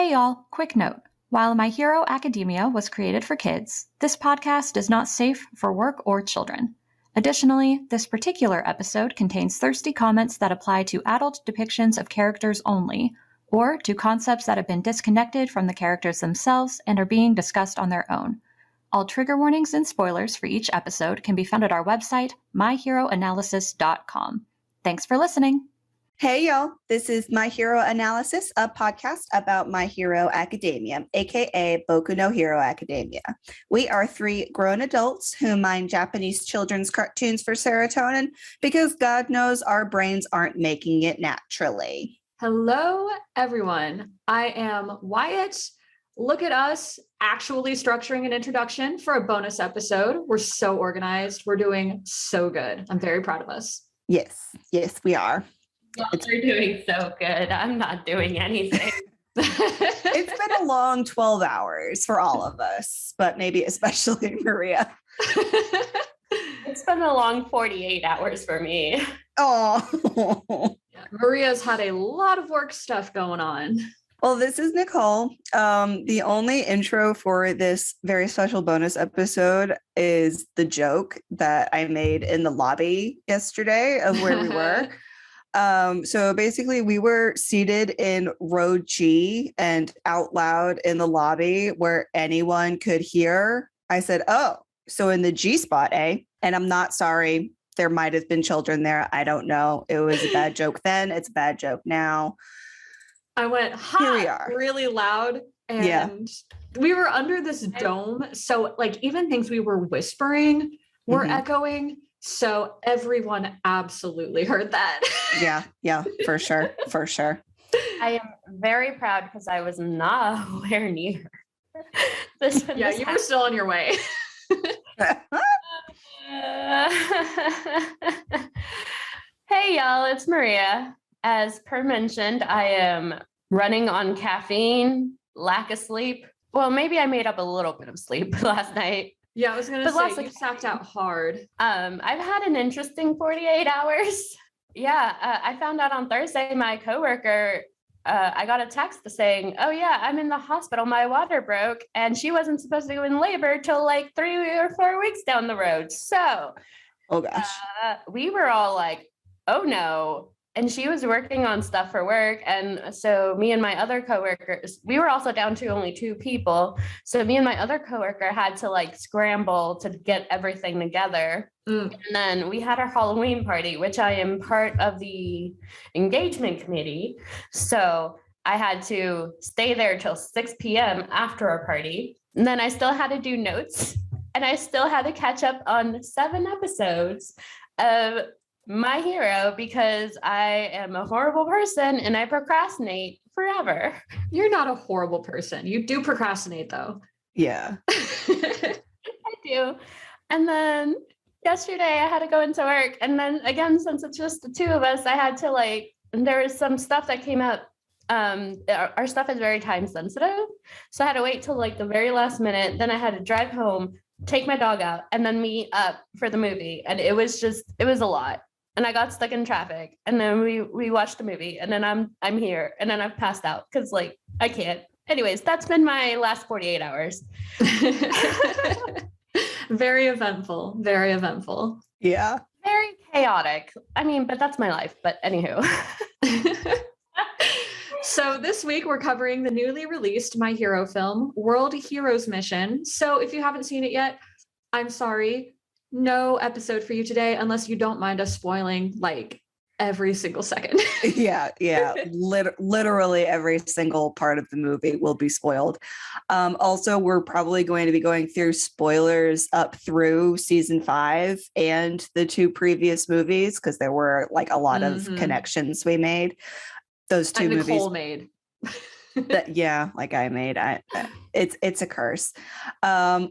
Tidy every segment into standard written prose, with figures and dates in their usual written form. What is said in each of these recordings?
Hey y'all, quick note. While My Hero Academia was created for kids, this podcast is not safe for work or children. Additionally, this particular episode contains thirsty comments that apply to adult depictions of characters only, or to concepts that have been disconnected from the characters themselves and are being discussed on their own. All trigger warnings and spoilers for each episode can be found at our website, myheroanalysis.com. Thanks for listening. Hey y'all, this is My Hero Analysis, a podcast about My Hero Academia, aka Boku no Hero Academia. We are three grown adults who mine Japanese children's cartoons for serotonin because God knows our brains aren't making it naturally. Hello, everyone. I am Wyatt. Look at us actually structuring an introduction for a bonus episode. We're so organized. We're doing so good. I'm very proud of us. Yes, we are. You're doing so good. I'm not doing anything. It's been a long 12 hours for all of us, but maybe especially Maria. It's been a long 48 hours for me. Oh, yeah, Maria's had a lot of work stuff going on. Well, this is Nicole. The only intro for this very special bonus episode is the joke that I made in the lobby yesterday of where we were. So basically we were seated in row G and out loud in the lobby where anyone could hear. I said, oh, so in the G spot, eh? And I'm not sorry. There might have been children there. I don't know. It was a bad joke then. It's a bad joke now. I went, Here we are. Really loud. And we were under this dome. So like even things we were whispering were echoing. So everyone absolutely heard that. Yeah, for sure. I am very proud because I was nowhere near this. Yeah, you were still on your way. Hey y'all, it's Maria. As per mentioned, I am running on caffeine, lack of sleep. Well, maybe I made up a little bit of sleep last night. Yeah, I was going to say, you sacked out hard. I've had an interesting 48 hours. Yeah, I found out on Thursday, my coworker, I got a text saying, oh yeah, I'm in the hospital. My water broke and she wasn't supposed to go in labor till like 3 or 4 weeks down the road. So, oh gosh, we were all like, oh no. And she was working on stuff for work. And so me and my other coworkers, we were also down to only 2 people. So me and my other coworker had to like scramble to get everything together. And then we had our Halloween party, which I am part of the engagement committee. So I had to stay there till 6 p.m. after our party. And then I still had to do notes and I still had to catch up on 7 episodes of My Hero because I am a horrible person and I procrastinate forever. You're not a horrible person. You do procrastinate though. Yeah. I do. And then yesterday I had to go into work. And then again, since it's just the 2 of us, I had to there was some stuff that came up. Our stuff is very time sensitive. So I had to wait till like the very last minute. Then I had to drive home, take my dog out and then meet up for the movie. And it was a lot. And I got stuck in traffic and then we watched the movie and then I'm here and then I've passed out because I can't. Anyways, that's been my last 48 hours. Very eventful. Very eventful. Yeah. Very chaotic. I mean, but that's my life. But anywho. So this week we're covering the newly released My Hero film, World Heroes Mission. So if you haven't seen it yet, I'm sorry. No episode for you today, unless you don't mind us spoiling like every single second. Yeah. Literally every single part of the movie will be spoiled. Also, we're probably going to be going through spoilers up through season 5 and the 2 previous movies because there were like a lot of connections we made. Those 2 movies. Nicole made. Like I made. It's a curse.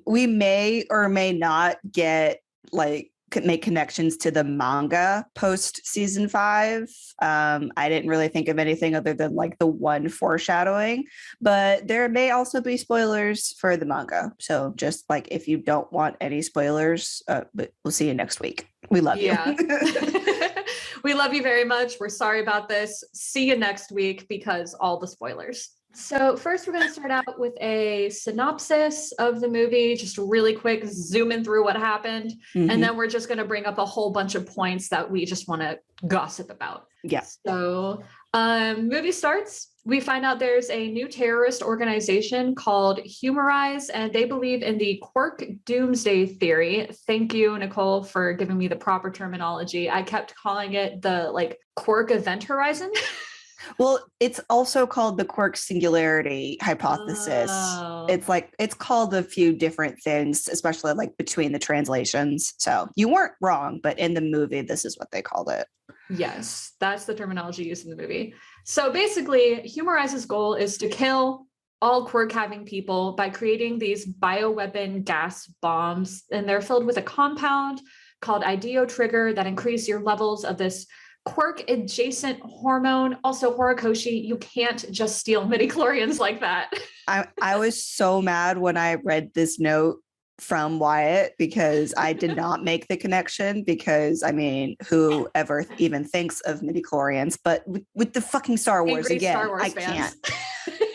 We may or may not get make connections to the manga post season 5. I didn't really think of anything other than like the one foreshadowing, but there may also be spoilers for the manga. So just like if you don't want any spoilers, but we'll see you next week. We love you. We love you very much. We're sorry about this. See you next week because all the spoilers. So first we're going to start out with a synopsis of the movie, just really quick, zooming through what happened. Mhm. And then we're just going to bring up a whole bunch of points that we just want to gossip about. Yeah. So movie starts. We find out there's a new terrorist organization called Humorize, and they believe in the Quirk Doomsday Theory. Thank you, Nicole, for giving me the proper terminology. I kept calling it the Quirk Event Horizon. Well, it's also called the Quirk Singularity Hypothesis. Oh. It's called a few different things, especially between the translations. So you weren't wrong, but in the movie, this is what they called it. Yes, that's the terminology used in the movie. So basically, Humorize's goal is to kill all quirk-having people by creating these bioweapon gas bombs, and they're filled with a compound called idiotrigger that increase your levels of this quirk-adjacent hormone. Also, Horikoshi, you can't just steal midichlorians like that. I was so mad when I read this note from Wyatt because I did not make the connection because, I mean, whoever even thinks of midichlorians, but with the fucking Star Wars Angry again, Star Wars I fans.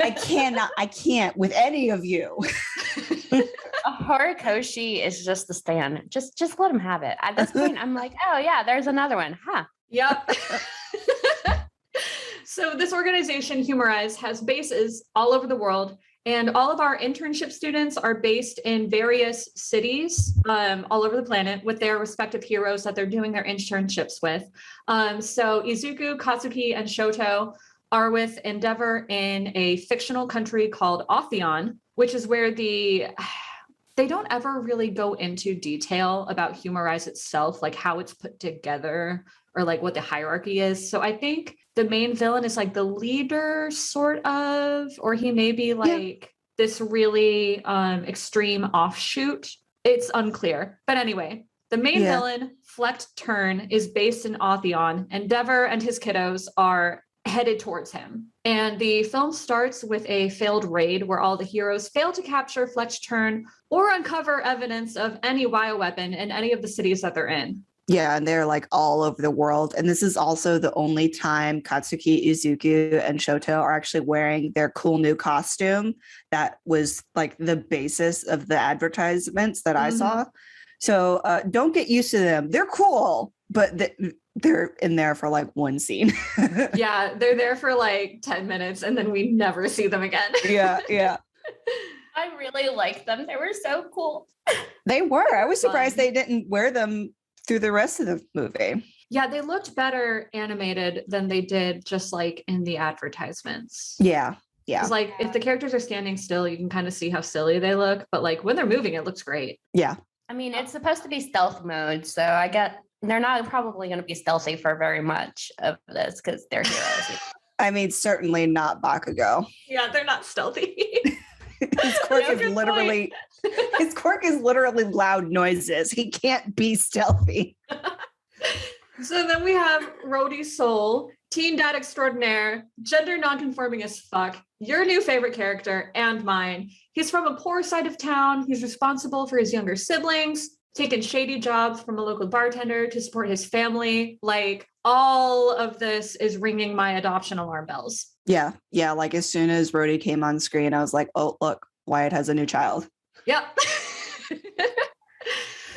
I can't with any of you. A Horikoshi is just the stand. Just let him have it. At this point, I'm like, oh yeah, there's another one. Huh. Yep. So this organization, Humorize, has bases all over the world, and all of our internship students are based in various cities all over the planet with their respective heroes that they're doing their internships with. So Izuku, Katsuki, and Shoto are with Endeavor in a fictional country called Ophion, which is where they don't ever really go into detail about Humorize itself, like how it's put together or what the hierarchy is. So I think the main villain is the leader, sort of, or he may be this really extreme offshoot. It's unclear. But anyway, the main villain, Flecked Turn, is based in Ophion. Endeavor and his kiddos are headed towards him. And the film starts with a failed raid where all the heroes fail to capture Flecked Turn or uncover evidence of any bioweapon in any of the cities that they're in. Yeah, and they're all over the world. And this is also the only time Katsuki, Izuku, and Shoto are actually wearing their cool new costume that was the basis of the advertisements that I saw. So don't get used to them. They're cool, but they're in there for one scene. Yeah, they're there for 10 minutes and then we never see them again. Yeah. I really liked them. They were so cool. They were. I was surprised they didn't wear them through the rest of the movie. Yeah, they looked better animated than they did just in the advertisements. Yeah. It's if the characters are standing still, you can kind of see how silly they look, but when they're moving, it looks great. Yeah. I mean, it's supposed to be stealth mode, so I get they're not probably going to be stealthy for very much of this because they're heroes. I mean, certainly not Bakugo. Yeah, they're not stealthy. His quirk is literally loud noises. He can't be stealthy. So then we have Rhodey Soul, teen dad extraordinaire, gender nonconforming as fuck, your new favorite character and mine. He's from a poor side of town. He's responsible for his younger siblings, taking shady jobs from a local bartender to support his family. All of this is ringing my adoption alarm bells. Yeah. As soon as Rhodey came on screen, I was like, oh, look, Wyatt has a new child. Yep.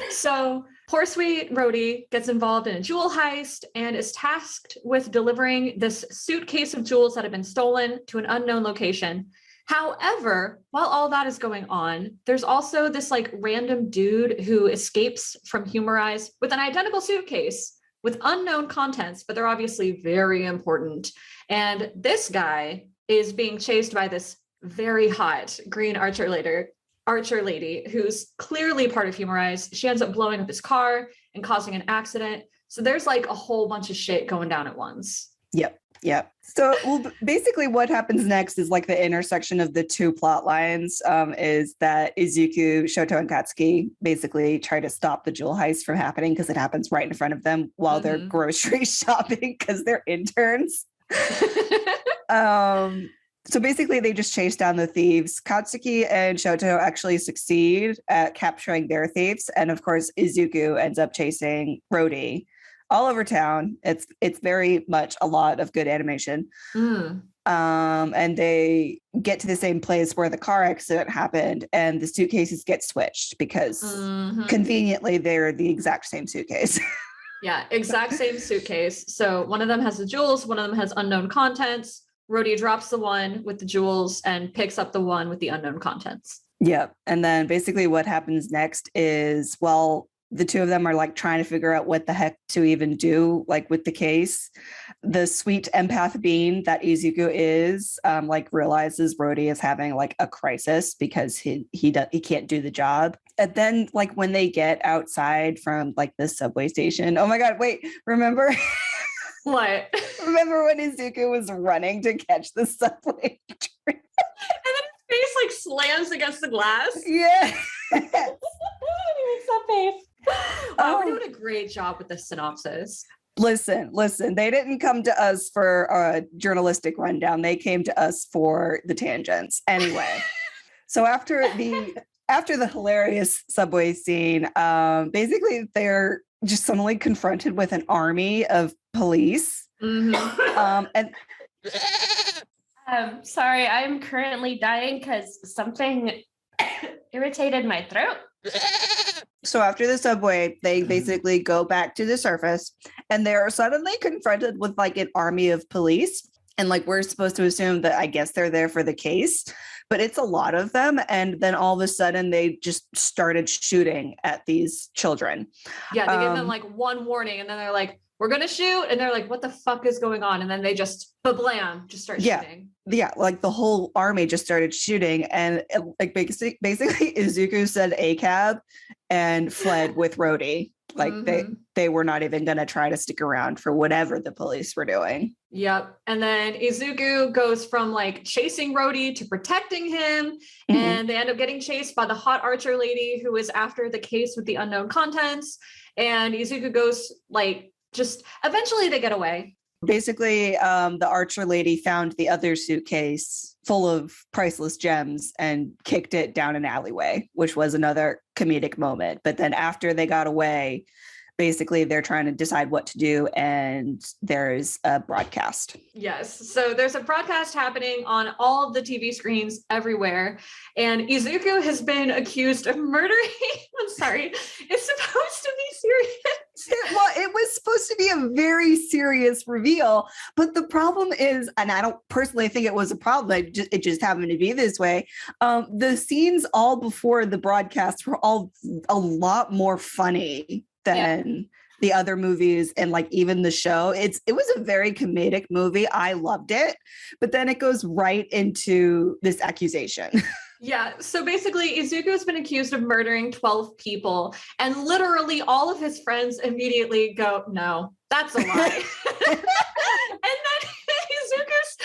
So poor sweet Rhodey gets involved in a jewel heist and is tasked with delivering this suitcase of jewels that have been stolen to an unknown location. However, while all that is going on, there's also this random dude who escapes from Humorize with an identical suitcase with unknown contents, but they're obviously very important. And this guy is being chased by this very hot green archer lady who's clearly part of Humorize. She ends up blowing up his car and causing an accident. So there's a whole bunch of shit going down at once. Yep. So basically what happens next is the intersection of the two plot lines is that Izuku, Shoto, and Katsuki basically try to stop the jewel heist from happening because it happens right in front of them while they're grocery shopping because they're interns. So basically they just chase down the thieves. Katsuki and Shoto actually succeed at capturing their thieves. And of course, Izuku ends up chasing Rhodey all over town. It's very much a lot of good animation. And they get to the same place where the car accident happened, and the suitcases get switched because conveniently they're the exact same suitcase. Yeah, exact same suitcase. So one of them has the jewels, one of them has unknown contents. Rhodey drops the one with the jewels and picks up the one with the unknown contents. Yeah. And then basically what happens next is, well, the two of them are like trying to figure out what the heck to even do, like with the case. The sweet empath being that Izuku is, like realizes Rhodey is having like a crisis because he can't do the job. And then like when they get outside from like the subway station, oh my God, wait, remember? What? Remember when Izuku was running to catch the subway train? And then his face like slams against the glass. Yeah. He makes that face. Wow, we're doing a great job with this synopsis. Listen, they didn't come to us for a journalistic rundown. They came to us for the tangents. Anyway, so after the hilarious subway scene, basically they're just suddenly confronted with an army of police. And sorry, I'm currently dying because something irritated my throat. So after the subway, they basically go back to the surface, and they're suddenly confronted with like an army of police. And like we're supposed to assume that I guess they're there for the case, but it's a lot of them. And then all of a sudden they just started shooting at these children. Yeah, they give them like one warning, and then they're like, we're going to shoot. And they're like, what the fuck is going on? And then they just, blam, just start shooting. Yeah, like the whole army just started shooting. And like basically Izuku said ACAB and fled with Rhodey. Like they were not even going to try to stick around for whatever the police were doing. Yep. And then Izuku goes from like chasing Rhodey to protecting him. And they end up getting chased by the hot archer lady who is after the case with the unknown contents. And Izuku goes like, just eventually they get away. Basically, the archer lady found the other suitcase full of priceless gems and kicked it down an alleyway, which was another comedic moment. But then after they got away, basically they're trying to decide what to do, and there's a broadcast. Yes. So there's a broadcast happening on all of the TV screens everywhere. And Izuku has been accused of murdering. I'm sorry. It's supposed to be serious. Well, it was supposed to be a very serious reveal, but the problem is, and I don't personally think it was a problem, it just happened to be this way. The scenes all before the broadcast were all a lot more funny than the other movies, and like even the show. It was a very comedic movie. I loved it, but then it goes right into this accusation. Yeah. So basically, Izuku has been accused of murdering 12 people, and literally all of his friends immediately go, no, that's a lie. And then Izuku's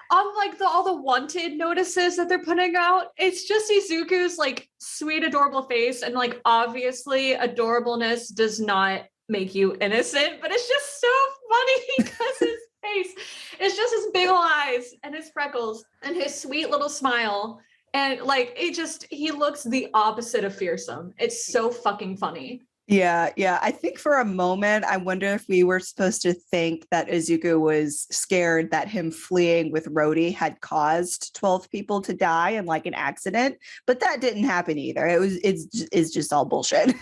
on like all the wanted notices that they're putting out. It's just Izuku's like sweet, adorable face. And like, obviously adorableness does not make you innocent, but it's just so funny because his face is just his big ol' eyes and his freckles and his sweet little smile. And like, he looks the opposite of fearsome. It's so fucking funny. Yeah. I think for a moment, I wonder if we were supposed to think that Izuku was scared that him fleeing with Rhodey had caused 12 people to die in like an accident, but that didn't happen either. It's just all bullshit.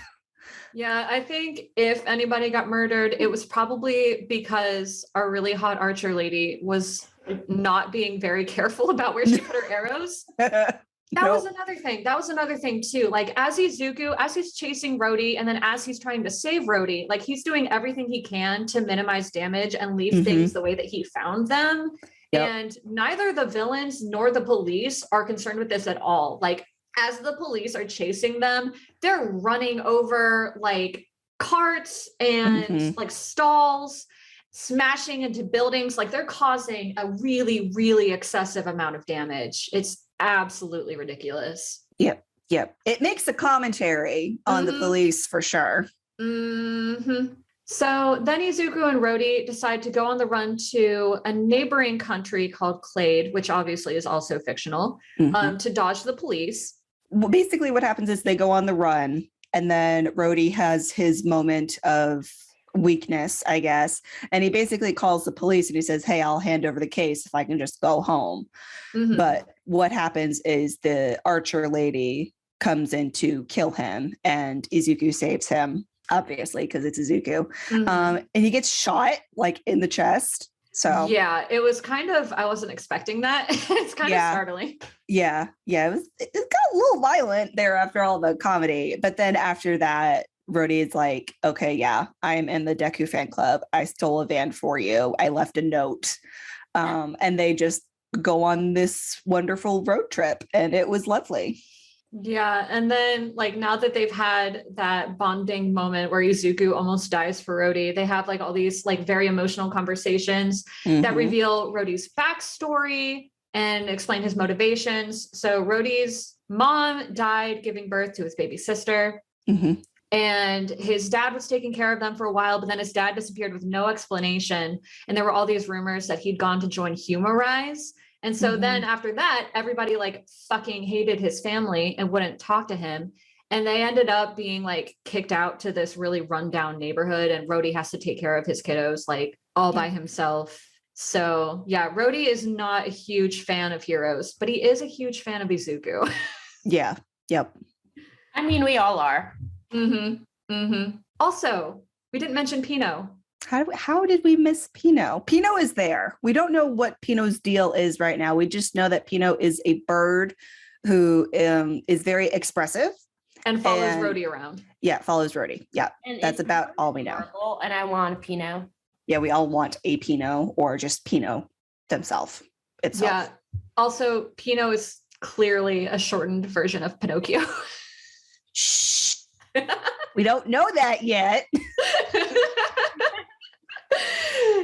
Yeah, I think if anybody got murdered, it was probably because our really hot archer lady was not being very careful about where she put her arrows. That was another thing too. Like as he's chasing Rhodey, and then as he's trying to save Rhodey, like he's doing everything he can to minimize damage and leave things the way that he found them. Yep. And neither the villains nor the police are concerned with this at all. Like as the police are chasing them, they're running over like carts and like stalls, smashing into buildings. Like they're causing a really, really excessive amount of damage. It's absolutely ridiculous. Yep. It makes a commentary on the police for sure. So then Izuku and Rhodey decide to go on the run to a neighboring country called Clade, which obviously is also fictional, to dodge the police. Well, basically what happens is they go on the run, and then Rhodey has his moment of weakness, I guess. And he basically calls the police and he says, hey, I'll hand over the case if I can just go home. Mhm. But what happens is the archer lady comes in to kill him, and Izuku saves him, obviously, because it's Izuku. Mhm. And he gets shot like in the chest. So yeah, it was kind of, I wasn't expecting that. It's kind of startling. yeah, it got a little violent there after all the comedy. But then after that, Rhodey is like, okay, yeah, I'm in the Deku fan club. I stole a van for you. I left a note. And they just go on this wonderful road trip, and it was lovely. Yeah, and then like now that they've had that bonding moment where Izuku almost dies for Rhodey, they have like all these like very emotional conversations that Mhm. reveal Rhodey's backstory and explain his motivations. So Rhodey's mom died giving birth to his baby sister. Mhm. And his dad was taking care of them for a while, but then his dad disappeared with no explanation. And there were all these rumors that he'd gone to join Humorize. And so then after that, everybody like fucking hated his family and wouldn't talk to him. And they ended up being like kicked out to this really rundown neighborhood. And Rhodey has to take care of his kiddos like all by himself. So yeah, Rhodey is not a huge fan of heroes, but he is a huge fan of Izuku. Yeah. Yep. I mean, we all are. Also, we didn't mention Pino. How did we miss Pino? Pino is there. We don't know what Pino's deal is right now. We just know that Pino is a bird who is very expressive and follows Rhodey around. Yeah, follows Rhodey. Yeah, And that's about all we know. And I want a Pino. Yeah, we all want a Pino or just Pino itself. Yeah. Also, Pino is clearly a shortened version of Pinocchio. Shh. We don't know that yet.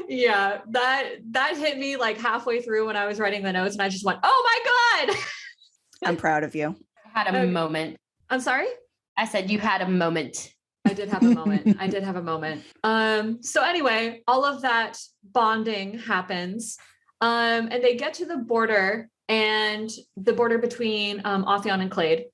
Yeah, that hit me like halfway through when I was writing the notes, and I just went, "Oh my god!" I'm proud of you. I had a moment. I'm sorry? I said you had a moment. I did have a moment. I did have a moment. So anyway, all of that bonding happens. And they get to the border, and the border between Atheon and Clade.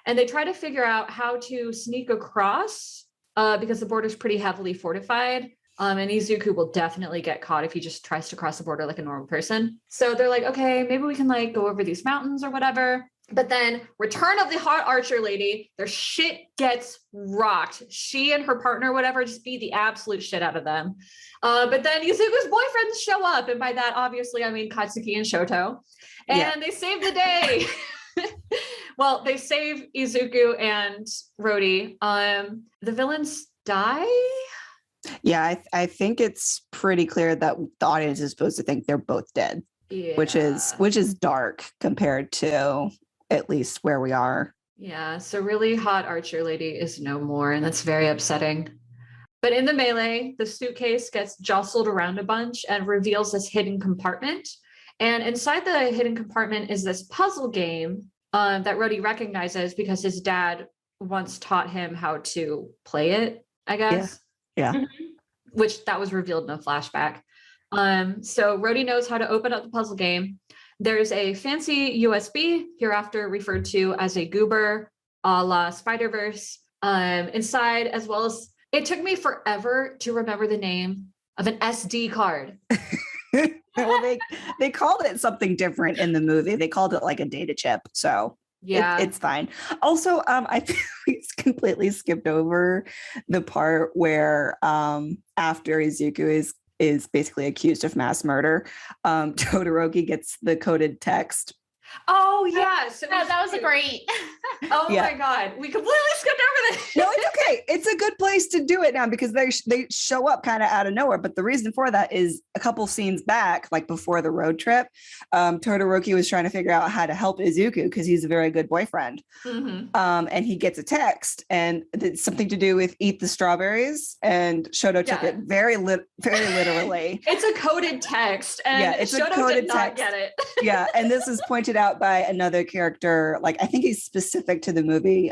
And they try to figure out how to sneak across because the border is pretty heavily fortified. And Izuku will definitely get caught if he just tries to cross the border like a normal person. So they're like, okay, maybe we can like go over these mountains or whatever. But then Return of the Hot Archer Lady, their shit gets rocked. She and her partner, whatever, just beat the absolute shit out of them. But then Izuku's boyfriends show up. And by that, obviously, I mean Katsuki and Shoto. And they save the day. Well, they save Izuku and Rhodey. The villains die? Yeah, I think it's pretty clear that the audience is supposed to think they're both dead, which is dark compared to at least where we are. Yeah, so really Hot Archer Lady is no more, and that's very upsetting. But in the melee, the suitcase gets jostled around a bunch and reveals this hidden compartment. And inside the hidden compartment is this puzzle game that Rhodey recognizes because his dad once taught him how to play it, I guess. Yeah. Which that was revealed in a flashback. So Rhodey knows how to open up the puzzle game. There's a fancy USB, hereafter referred to as a goober, a la Spider-Verse, inside, as well as, it took me forever to remember the name of an SD card. Well, they called it something different in the movie. They called it like a data chip. So yeah, it's fine. Also, I think we completely skipped over the part where after Izuku is basically accused of mass murder, Todoroki gets the coded text. Oh yeah, so that was great. Oh my god, we completely skipped over this. No, it's okay. It's a good place to do it now because they show up kind of out of nowhere. But the reason for that is a couple scenes back, like before the road trip, Todoroki was trying to figure out how to help Izuku because he's a very good boyfriend. And he gets a text, and it's something to do with eat the strawberries. And Shoto took it very literally. It's a coded text, and it's Shoto a coded did not text. get it. Yeah, and this is pointed out by another character. Like I think he's specific to the movie,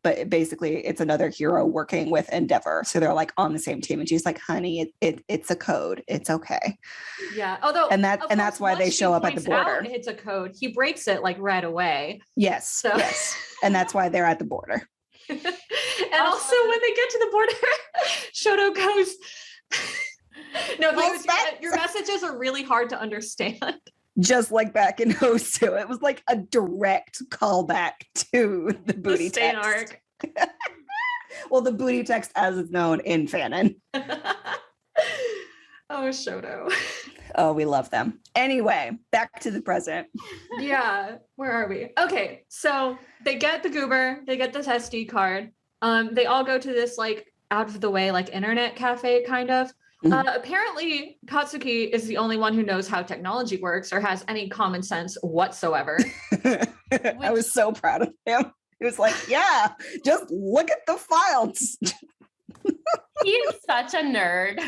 but basically it's another hero working with Endeavor, so they're like on the same team. And she's like, "Honey, it's a code. It's okay." Yeah, although and that's why they show up at the border. It's a code. He breaks it like right away. Yes, and that's why they're at the border. And also when they get to the border, Shoto goes, no, your messages are really hard to understand. Just like back in Hosu, it was like a direct callback to the booty Stain text. arc. Well, the booty text as it's known in fanon. Oh, Shoto. Oh, we love them. Anyway, back to the present. Yeah, where are we? Okay, so they get the goober, they get this SD card. They all go to this like out of the way like internet cafe kind of. Apparently, Katsuki is the only one who knows how technology works or has any common sense whatsoever. I was so proud of him. He was like, yeah, just look at the files. He's such a nerd.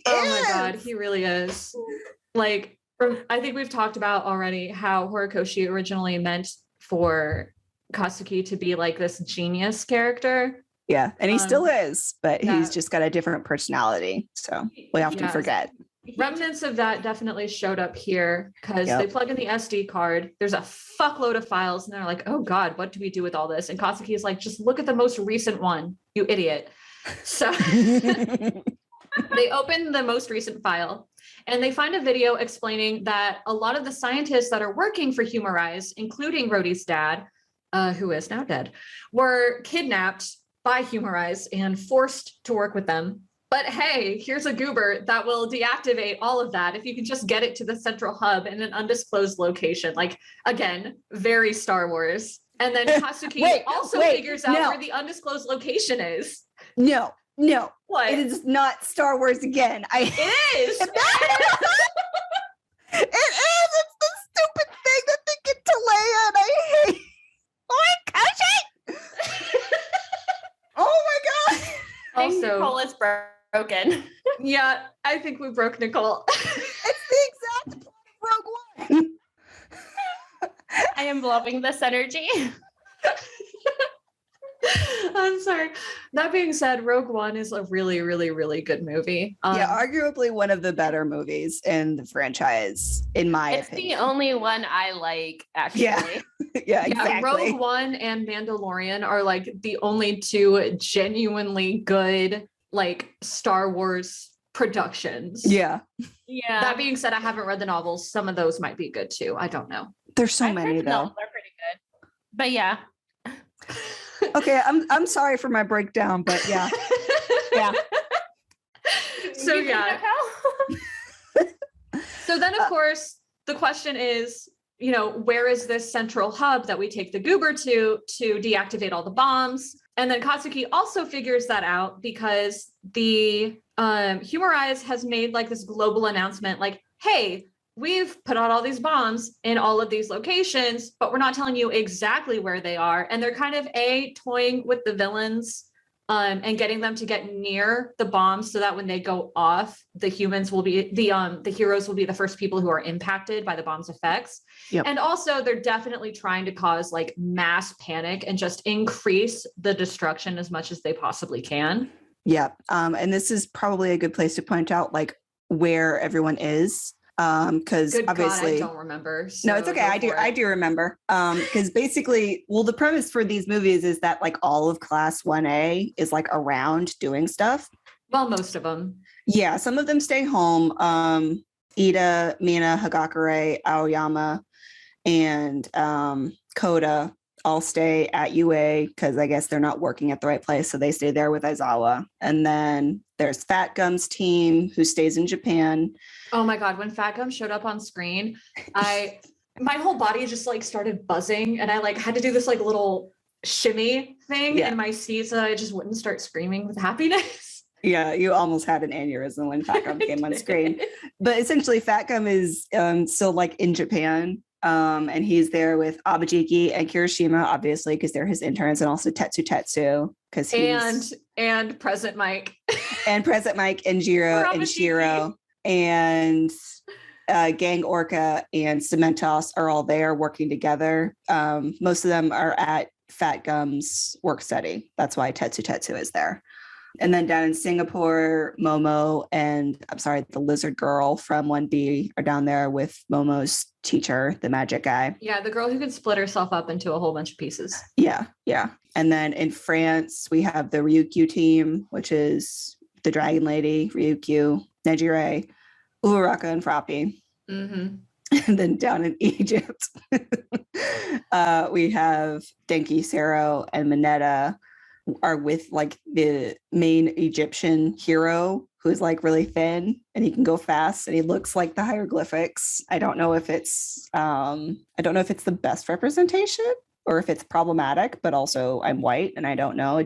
My God, he really is. Like, I think we've talked about already how Horikoshi originally meant for Katsuki to be like this genius character. Yeah, and he still is, but he's just got a different personality. So we often forget. Remnants of that definitely showed up here because they plug in the SD card. There's a fuckload of files, and they're like, oh God, what do we do with all this? And Katsuki is like, just look at the most recent one, you idiot. So they open the most recent file and they find a video explaining that a lot of the scientists that are working for Humorize, including Rhodey's dad, who is now dead, were kidnapped by Humorize and forced to work with them. But hey, here's a goober that will deactivate all of that if you can just get it to the central hub in an undisclosed location. Like, again, very Star Wars. And then Katsuki figures out where the undisclosed location is. No. What? It is not Star Wars again. It is. It is. It's the stupid thing that they get to Leia, and I hate. Oh my God. Also, Nicole is broken. Yeah, I think we broke Nicole. It's the exact plot of Rogue One. I am loving this energy. I'm sorry. That being said, Rogue One is a really, really, really good movie. Arguably one of the better movies in the franchise, in my opinion. It's the only one I like, actually. Yeah, exactly. Rogue One and Mandalorian are like the only two genuinely good like Star Wars productions. Yeah. That being said, I haven't read the novels. Some of those might be good too. I don't know. There's so many though. They're pretty good. But yeah. Okay, I'm sorry for my breakdown, but yeah. So So then of course the question is, you know, where is this central hub that we take the goober to deactivate all the bombs? And then Katsuki also figures that out because the Humorize has made like this global announcement like, hey, we've put out all these bombs in all of these locations, but we're not telling you exactly where they are. And they're kind of toying with the villains and getting them to get near the bombs so that when they go off, the humans will be the heroes will be the first people who are impacted by the bomb's effects. Yep. And also they're definitely trying to cause like mass panic and just increase the destruction as much as they possibly can. Yeah. And this is probably a good place to point out like where everyone is. Because obviously I don't remember. So no, it's okay. I do remember. Because basically, well, the premise for these movies is that like all of Class 1A is like around doing stuff. Well, most of them. Yeah, some of them stay home. Ida, Mina, Hagakure, Aoyama, and Koda all stay at UA because I guess they're not working at the right place, so they stay there with Aizawa. And then there's Fat Gum's team who stays in Japan. Oh my God, when Fat Gum showed up on screen, my whole body just like started buzzing and I like had to do this like little shimmy thing in my seat so that I just wouldn't start screaming with happiness. Yeah, you almost had an aneurysm when Fat Gum came on screen. But essentially Fat Gum is still like in Japan. And he's there with Abajiki and Kirishima, obviously, because they're his interns, and also Tetsu because he's and Present Mike. And Present Mike and Jiro and Shiro and Gang Orca and Cementos are all there working together. Most of them are at Fat Gum's work study. That's why Tetsu is there. And then down in Singapore, Momo and the lizard girl from 1B are down there with Momo's teacher, the magic guy. Yeah, the girl who could split herself up into a whole bunch of pieces. Yeah. And then in France, we have the Ryukyu team, which is the Dragon Lady, Ryukyu, Nejire, Uraraka, and Froppy. Mm-hmm. And then down in Egypt, we have Denki, Sero, and Mineta are with like the main Egyptian hero who's like really thin and he can go fast and he looks like the hieroglyphics. I don't know if it's the best representation or if it's problematic, but also I'm white and I don't know.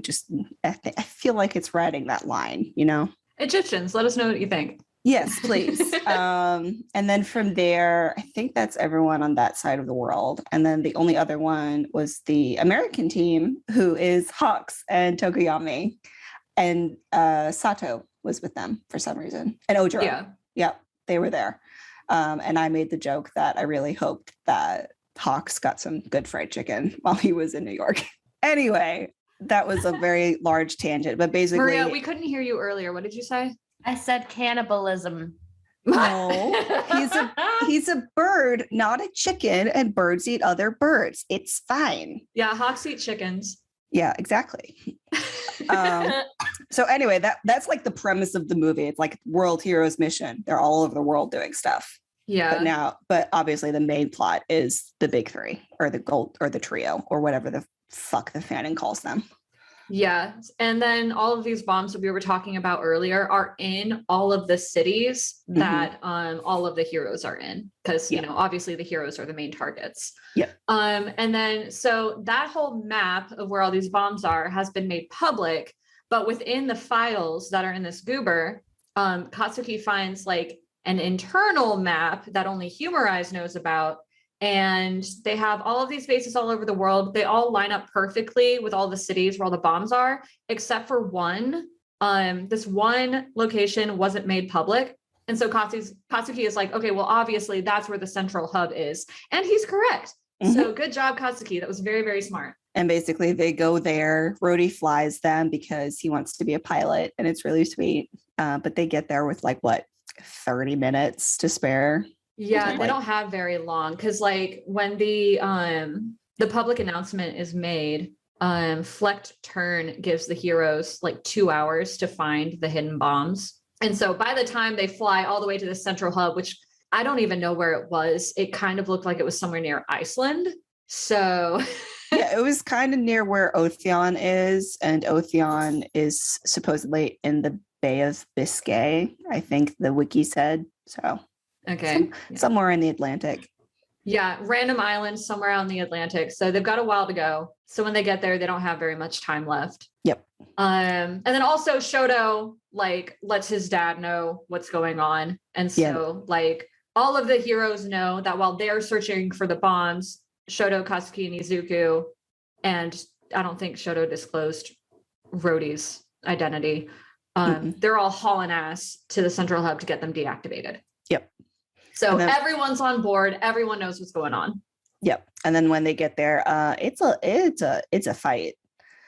I feel like it's riding that line, you know? Egyptians, let us know what you think. Yes, please. And then from there, I think that's everyone on that side of the world. And then the only other one was the American team, who is Hawks and Tokoyami. And Sato was with them for some reason. And Ojiro. Yeah. Yep, they were there. And I made the joke that I really hoped that Hawks got some good fried chicken while he was in New York. Anyway, that was a very large tangent. But basically, Maria, we couldn't hear you earlier. What did you say? I said cannibalism. No, he's a bird, not a chicken, and birds eat other birds. It's fine. Yeah, hawks eat chickens. Yeah, exactly. So anyway, that's like the premise of the movie. It's like World Heroes Mission. They're all over the world doing stuff. Yeah. But obviously the main plot is the big three or the trio or whatever the fuck the fanning calls them. Yeah. And then all of these bombs that we were talking about earlier are in all of the cities that all of the heroes are in. Because, you know, obviously the heroes are the main targets. Yeah. And then so that whole map of where all these bombs are has been made public. But within the files that are in this goober, Katsuki finds like an internal map that only Humorize knows about. And they have all of these bases all over the world. They all line up perfectly with all the cities where all the bombs are, except for one. This one location wasn't made public. And so Katsuki is like, okay, well, obviously that's where the central hub is. And he's correct. Mm-hmm. So good job, Katsuki. That was very, very smart. And basically they go there. Rhodey flies them because he wants to be a pilot and it's really sweet. But they get there with 30 minutes to spare. Yeah, they don't have very long because when the public announcement is made, Flecht Turn gives the heroes 2 hours to find the hidden bombs. And so by the time they fly all the way to the central hub, which I don't even know where it was, it kind of looked like it was somewhere near Iceland. So yeah, it was kind of near where Otheon is, and Otheon is supposedly in the Bay of Biscay, I think the wiki said. So okay. Somewhere in the Atlantic. Yeah, random island somewhere out in the Atlantic. So they've got a while to go. So when they get there, they don't have very much time left. Yep. And then also Shoto lets his dad know what's going on. And so all of the heroes know that while they're searching for the bombs, Shoto, Katsuki, and Izuku, and I don't think Shoto disclosed Rhodey's identity. They're all hauling ass to the central hub to get them deactivated. Yep. So everyone's on board. Everyone knows what's going on. Yep. And then when they get there, it's a fight.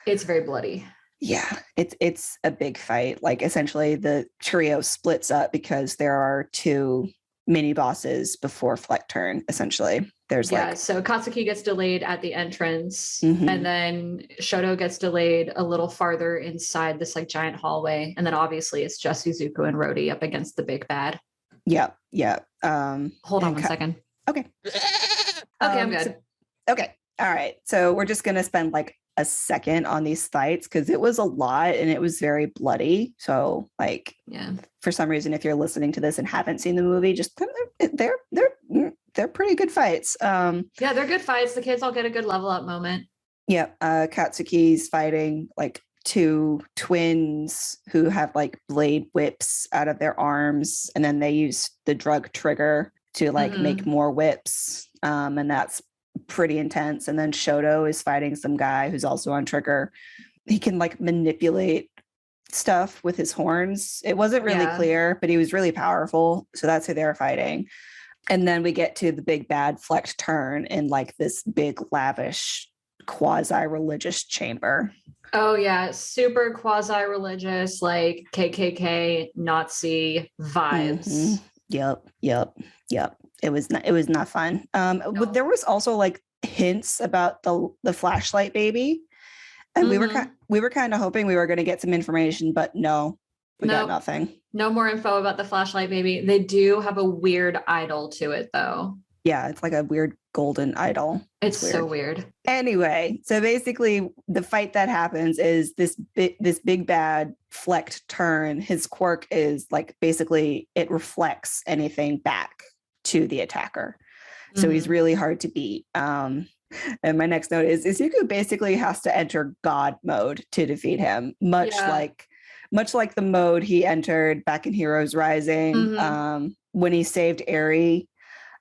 It's very bloody. Yeah, it's a big fight. Essentially the trio splits up because there are two mini bosses before Flecht Turn. Essentially, there's so Katsuki gets delayed at the entrance, and then Shoto gets delayed a little farther inside this giant hallway, and then obviously it's just Izuku and Rhodey up against the big bad. Yeah. Hold on one second. Okay. I'm good. Okay. All right. So we're just gonna spend a second on these fights because it was a lot and it was very bloody. So for some reason, if you're listening to this and haven't seen the movie, just they're pretty good fights. Yeah, they're good fights. The kids all get a good level up moment. Yeah. Katsuki's fighting two twins who have blade whips out of their arms, and then they use the drug trigger to make more whips. And that's pretty intense. And then Shoto is fighting some guy who's also on trigger. He can manipulate stuff with his horns. It wasn't really clear, but he was really powerful. So that's who they're fighting. And then we get to the big bad Flecht Turn in this big lavish quasi-religious chamber. Oh yeah, super quasi-religious, like KKK Nazi vibes. Mm-hmm. Yep. It was not fun. But there was also like hints about the flashlight baby, and we were kind of hoping we were going to get some information, but no, we got nothing. No more info about the flashlight baby. They do have a weird idol to it though. Yeah, it's like a weird golden idol. It's so weird. Anyway, so basically the fight that happens is this big bad flecked turn. His quirk is like basically it reflects anything back to the attacker. So he's really hard to beat. And my next note is Izuku basically has to enter God mode to defeat him, much like the mode he entered back in Heroes Rising when he saved Eri.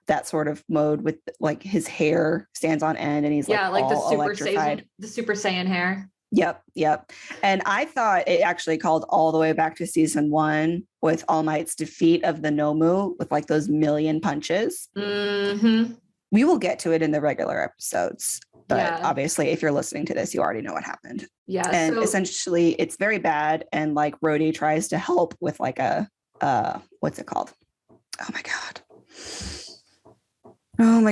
That sort of mode with like his hair stands on end and he's like all electrified. The Super Saiyan hair. Yep. And I thought it actually called all the way back to season 1 with All Might's defeat of the Nomu with like those million punches. Mm-hmm. We will get to it in the regular episodes, but obviously if you're listening to this, you already know what happened. Yeah. And essentially it's very bad. And like Rhodey tries to help with like a, what's it called? Oh my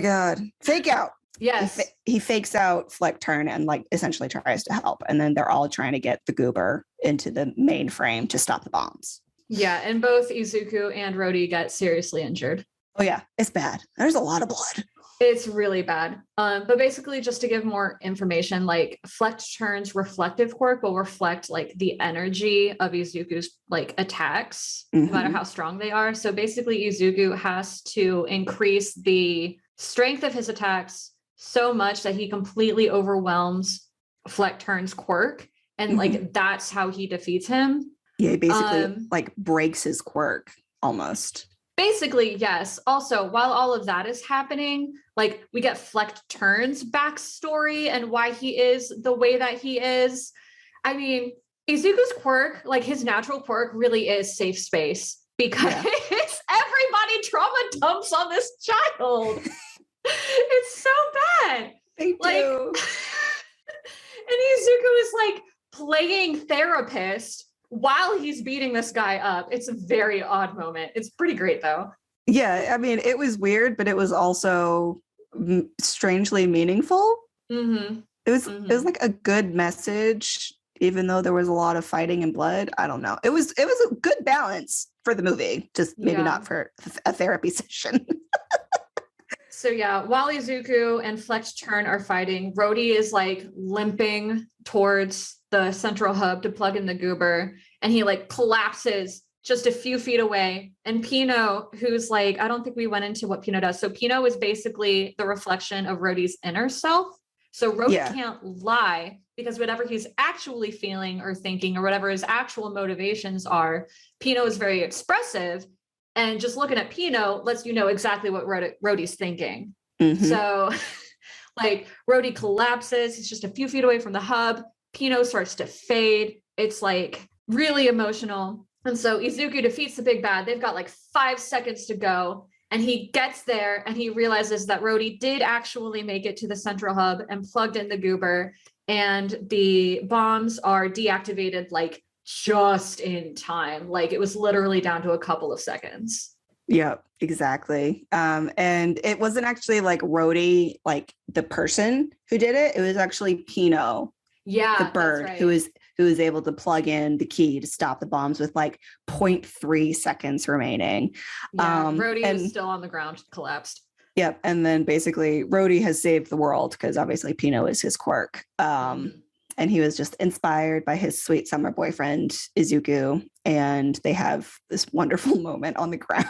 God. Fake out. Yes. He fakes out Fleck Turn and like essentially tries to help. And then they're all trying to get the goober into the mainframe to stop the bombs. Yeah. And both Izuku and Rhodey get seriously injured. Oh yeah. It's bad. There's a lot of blood. It's really bad. But basically just to give more information, like Fleck Turn's reflective quirk will reflect like the energy of Izuku's like attacks, no matter how strong they are. So basically Izuku has to increase the strength of his attacks so much that he completely overwhelms Fleck Turn's quirk. And like, that's how he defeats him. Yeah, he basically like breaks his quirk almost. Basically, yes. Also, while all of that is happening, like we get Fleck Turn's backstory and why he is the way that he is. I mean, Izuku's quirk, like his natural quirk really is safe space because everybody trauma dumps on this child. It's so bad. They do. And Izuku is like playing therapist while he's beating this guy up. It's a very odd moment. It's pretty great though. Yeah, I mean, it was weird, but it was also strangely meaningful. It was like a good message, even though there was a lot of fighting and blood. I don't know. It was a good balance for the movie, just maybe not for a therapy session. So yeah, while Izuku and Fleck Turn are fighting, Rhodey is like limping towards the central hub to plug in the goober, and he like collapses just a few feet away. And Pino, who's like, I don't think we went into what Pino does. So Pino is basically the reflection of Rhodey's inner self. So Rhodey can't lie because whatever he's actually feeling or thinking or whatever his actual motivations are, Pino is very expressive. And just looking at Pino lets you know exactly what Rhodey's thinking. So like Rhodey collapses. He's just a few feet away from the hub. Pino starts to fade. It's like really emotional. And so Izuku defeats the big bad. They've got like 5 seconds to go. And he gets there and he realizes that Rhodey did actually make it to the central hub and plugged in the goober. And the bombs are deactivated like just in time. Like it was literally down to a couple of seconds. Yeah, exactly. And it wasn't actually like Rhodey, like the person who did it. It was actually Pino, the bird, who was able to plug in the key to stop the bombs with like 0.3 seconds remaining. Rhodey was still on the ground, collapsed. Yep. And then basically Rhodey has saved the world because obviously Pino is his quirk. And he was just inspired by his sweet summer boyfriend, Izuku. And they have this wonderful moment on the ground.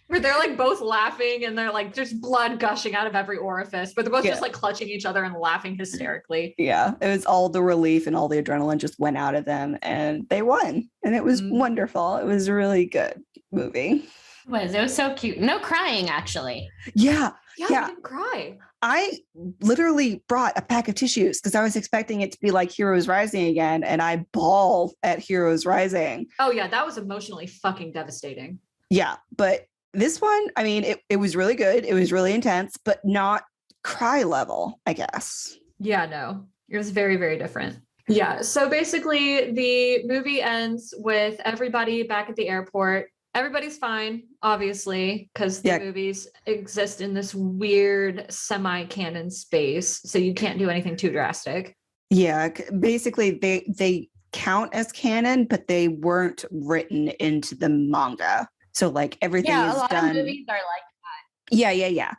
Where they're like both laughing and they're like, there's blood gushing out of every orifice, but they're both just like clutching each other and laughing hysterically. Yeah. It was all the relief and all the adrenaline just went out of them and they won. And it was wonderful. It was a really good movie. It was so cute. No crying, actually. Yeah. I didn't cry. I literally brought a pack of tissues because I was expecting it to be like Heroes Rising again. And I bawled at Heroes Rising. Oh yeah. That was emotionally fucking devastating. Yeah. But this one, I mean, it was really good. It was really intense, but not cry level, I guess. Yeah, no, it was very, very different. Yeah. So basically, the movie ends with everybody back at the airport. Everybody's fine, obviously, because the movies exist in this weird semi-canon space. So you can't do anything too drastic. Yeah. Basically, they count as canon, but they weren't written into the manga. So like everything is a lot done. of movies are like that. Yeah.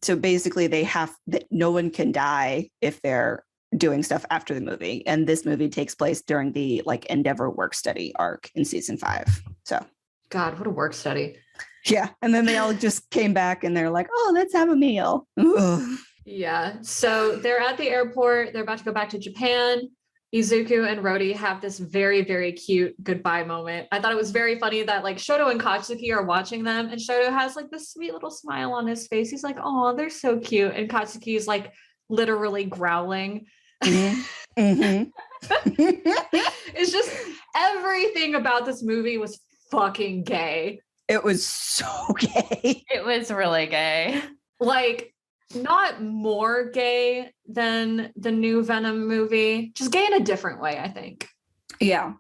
So basically they have that no one can die if they're doing stuff after the movie. And this movie takes place during the like Endeavor work study arc in season 5. So God, what a work study. yeah. And then they all just came back and they're like, oh, let's have a meal. Ugh. Yeah. So they're at the airport. They're about to go back to Japan. Izuku and Rodi have this very, very cute goodbye moment. I thought it was very funny that like Shoto and Katsuki are watching them, and Shoto has like this sweet little smile on his face. He's like, oh, they're so cute. And Katsuki is like literally growling. Mm-hmm. It's just everything about this movie was fucking gay. It was so gay. It was really gay. Like, not more gay than the new Venom movie, just gay in a different way, I think. Yeah.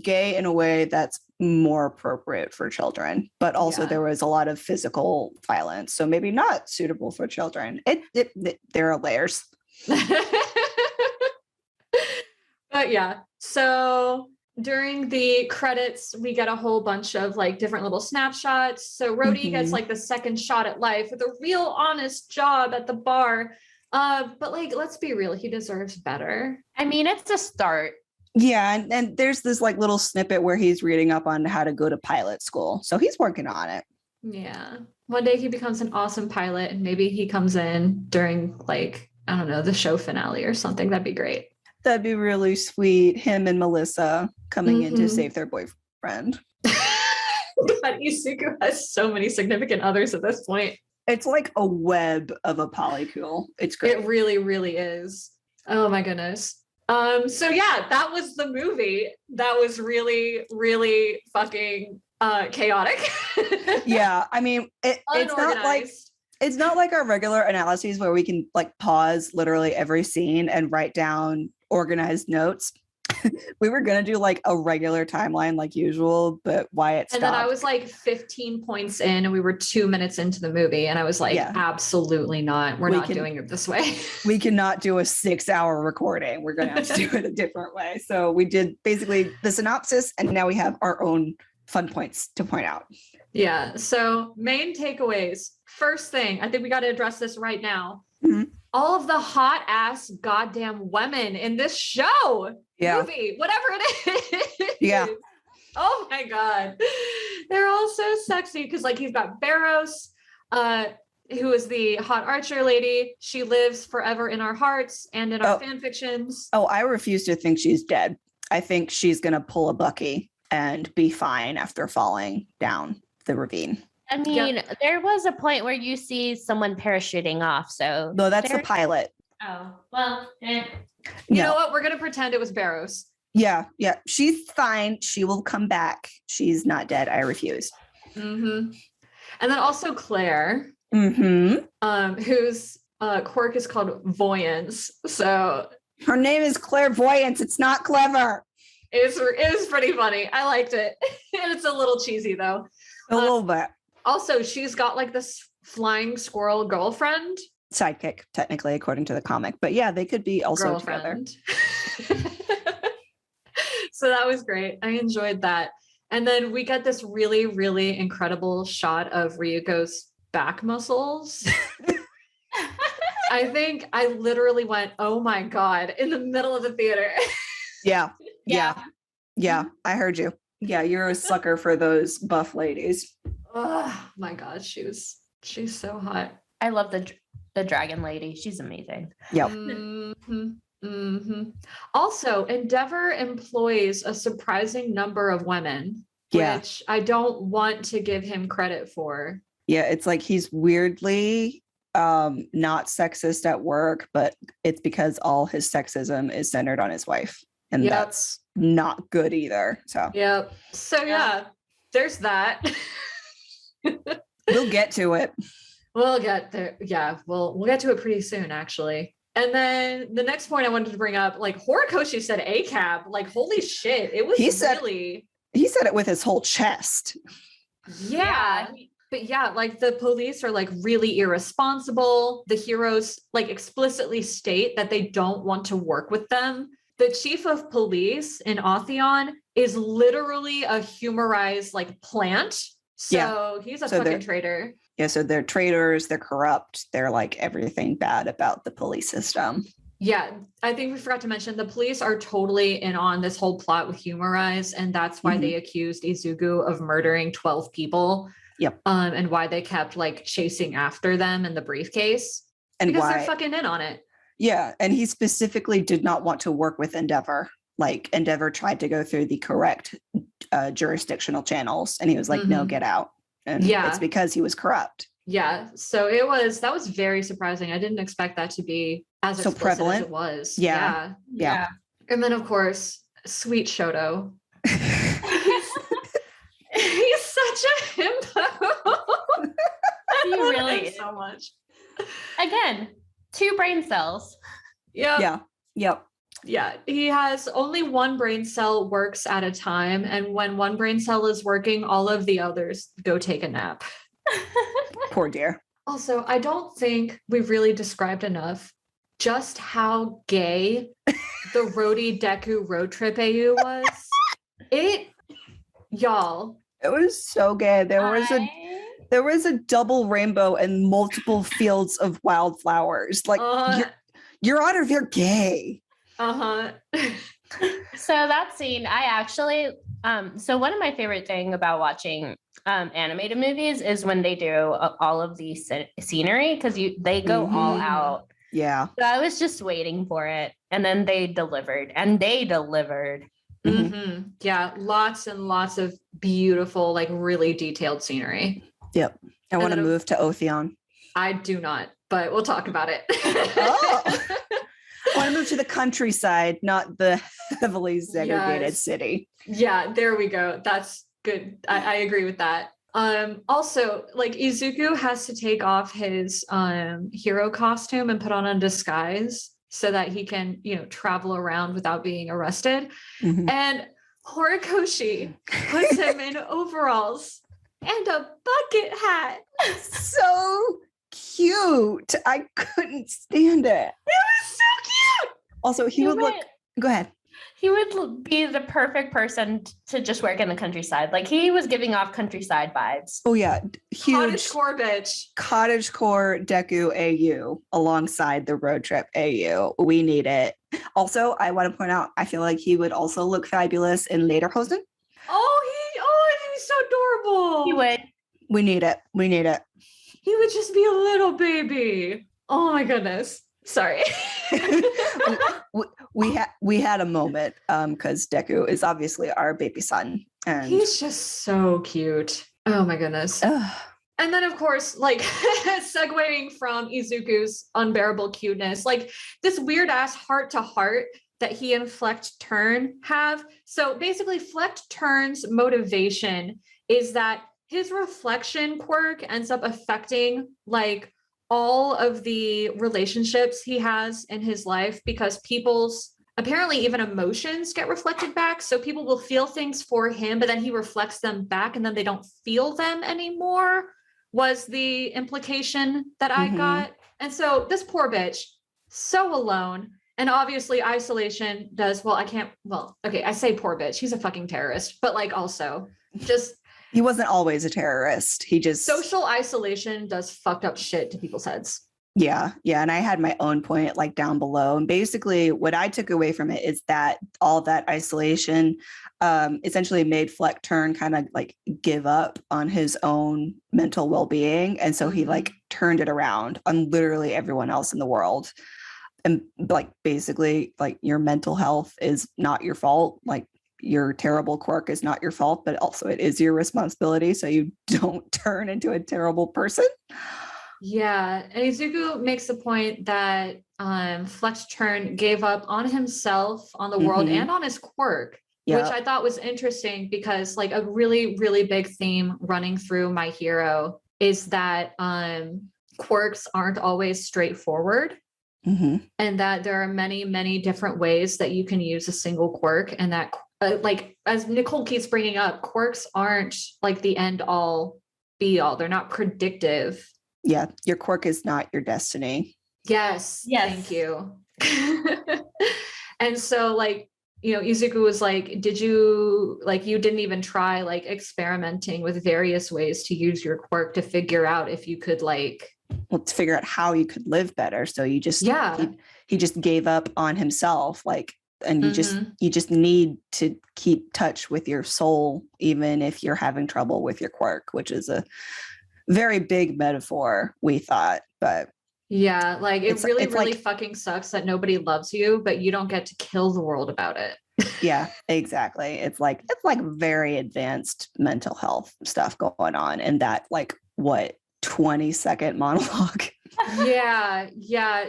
Gay in a way that's more appropriate for children, but also there was a lot of physical violence. So maybe not suitable for children. There are layers. But yeah, so during the credits, we get a whole bunch of like different little snapshots. So Rhodey gets like the second shot at life with a real honest job at the bar. But like, let's be real, he deserves better. I mean, it's a start. Yeah, and there's this like little snippet where he's reading up on how to go to pilot school. So he's working on it. Yeah. One day he becomes an awesome pilot, and maybe he comes in during like, I don't know, the show finale or something. That'd be great. That'd be really sweet. Him and Melissa coming in to save their boyfriend. God, Izuku has so many significant others at this point. It's like a web of a polycule. It's great. It really, really is. Oh my goodness. So yeah, that was the movie. That was really, really fucking chaotic. Yeah, I mean, it's not like our regular analyses where we can like pause literally every scene and write down organized notes. We were gonna do like a regular timeline like usual, but Wyatt stopped. And then I was like 15 points in and we were 2 minutes into the movie, and I was like, absolutely not. We're not doing it this way. We cannot do a 6-hour recording. We're gonna have to do it a different way. So we did basically the synopsis, and now we have our own fun points to point out. Yeah. So main takeaways. First thing, I think we got to address this right now. Mm-hmm. All of the hot ass goddamn women in this show, movie, whatever it is. Yeah. Oh my God. They're all so sexy because like you've got Barros, who is the hot archer lady. She lives forever in our hearts and in our fan fictions. Oh, I refuse to think she's dead. I think she's going to pull a Bucky and be fine after falling down the ravine. I mean, there was a point where you see someone parachuting off. So no, that's the pilot. Oh, well, You know what? We're going to pretend it was Barros. Yeah. She's fine. She will come back. She's not dead. I refuse. Mm-hmm. And then also Claire, whose quirk is called Voyance. So her name is Clairvoyance. It's not clever. It was pretty funny. I liked it. And it's a little cheesy though. A little bit. Also, she's got like this flying squirrel girlfriend. Sidekick, technically, according to the comic. But yeah, they could be also together. So that was great. I enjoyed that. And then we get this really, really incredible shot of Ryuko's back muscles. I think I literally went, oh my God, in the middle of the theater. Yeah. I heard you. Yeah, you're a sucker for those buff ladies. Oh my God, she's so hot. I love the dragon lady. She's amazing. Yep. Also, Endeavor employs a surprising number of women, which I don't want to give him credit for. Yeah, it's like he's weirdly not sexist at work, but it's because all his sexism is centered on his wife. And that's not good either. So So there's that. We'll get to it. We'll get there. Yeah, we'll get to it pretty soon, actually. And then the next point I wanted to bring up, like Horikoshi said ACAB, like holy shit, it was He said it with his whole chest. Yeah. But yeah, like the police are like really irresponsible. The heroes like explicitly state that they don't want to work with them. The chief of police in Atheon is literally a humorized like plant. So he's a fucking traitor. Yeah, so they're traitors, they're corrupt, they're like everything bad about the police system. Yeah, I think we forgot to mention the police are totally in on this whole plot with Humorize, and that's why they accused Izuku of murdering 12 people. Yep. And why they kept like chasing after them in the briefcase. And because why they're fucking in on it. Yeah, and he specifically did not want to work with Endeavor. Like Endeavor tried to go through the correct jurisdictional channels, and he was like, "No, get out." And it's because he was corrupt. Yeah, so that was very surprising. I didn't expect that to be as so prevalent as it was. Yeah. And then of course, sweet Shoto. He's such a himbo. He really is. So much. Again, 2 brain cells. Yep. Yep. Yeah, he has only one brain cell works at a time. And when one brain cell is working, all of the others go take a nap. Poor dear. Also, I don't think we've really described enough just how gay the Roadie Deku road trip AU was. Y'all. It was so gay. There was a double rainbow and multiple fields of wildflowers. Like Your Honor, they're gay. So that scene, I actually so one of my favorite thing about watching animated movies is when they do all of the scenery, because they go all out. Yeah. So I was just waiting for it, and then they delivered. Yeah, lots and lots of beautiful, like really detailed scenery. Yep. I want to move to Otheon. I do not, but we'll talk about it. I want to move to the countryside, not the heavily segregated city. Yeah, there we go. That's good. I agree with that. Also, like Izuku has to take off his hero costume and put on a disguise so that he can, travel around without being arrested. And Horikoshi puts him in overalls and a bucket hat. So cute. I couldn't stand it. It was so cute. Also, he would look. Go ahead. He would be the perfect person to just work in the countryside. Like he was giving off countryside vibes. Oh yeah, huge cottagecore bitch. Cottagecore Deku AU alongside the road trip AU. We need it. Also, I want to point out, I feel like he would also look fabulous in Lederhosen. He's so adorable. He would. We need it. He would just be a little baby. Oh my goodness. Sorry. we had a moment because Deku is obviously our baby son, and he's just so cute. Oh my goodness. And then of course, like segueing from Izuku's unbearable cuteness, like this weird ass heart to heart that he and Flecked Turn have. So basically Flecked Turn's motivation is that his reflection quirk ends up affecting like all of the relationships he has in his life, because people's apparently even emotions get reflected back. So people will feel things for him, but then he reflects them back and then they don't feel them anymore, was the implication that I got. And so this poor bitch, so alone. And obviously isolation does, I say poor bitch, he's a fucking terrorist, but like also just he wasn't always a terrorist. He just social isolation does fucked up shit to people's heads. Yeah. And I had my own point like down below. And basically what I took away from it is that all that isolation essentially made Fleck Turn kind of like give up on his own mental well-being. And so he like turned it around on literally everyone else in the world. And like basically like your mental health is not your fault. Like your terrible quirk is not your fault, but also it is your responsibility. So you don't turn into a terrible person. Yeah. And Izuku makes the point that Fleck Turn gave up on himself, on the world, and on his quirk, which I thought was interesting because like a really, really big theme running through My Hero is that quirks aren't always straightforward. Mm-hmm. And that there are many, many different ways that you can use a single quirk. And that, like, as Nicole keeps bringing up, quirks aren't like the end all be all. They're not predictive. Yeah. Your quirk is not your destiny. Yes. Yes. Thank you. And so, like, you know, Izuku was like, did you, like, you didn't even try like experimenting with various ways to use your quirk to figure out if you could, like, Well, to figure out how you could live better. So you just, he just gave up on himself. Like, and you just need to keep touch with your soul, even if you're having trouble with your quirk, which is a very big metaphor, we thought, but yeah, like it really like, fucking sucks that nobody loves you, but you don't get to kill the world about it. yeah, exactly. It's like very advanced mental health stuff going on in that, like, what, 20-second monologue. Yeah,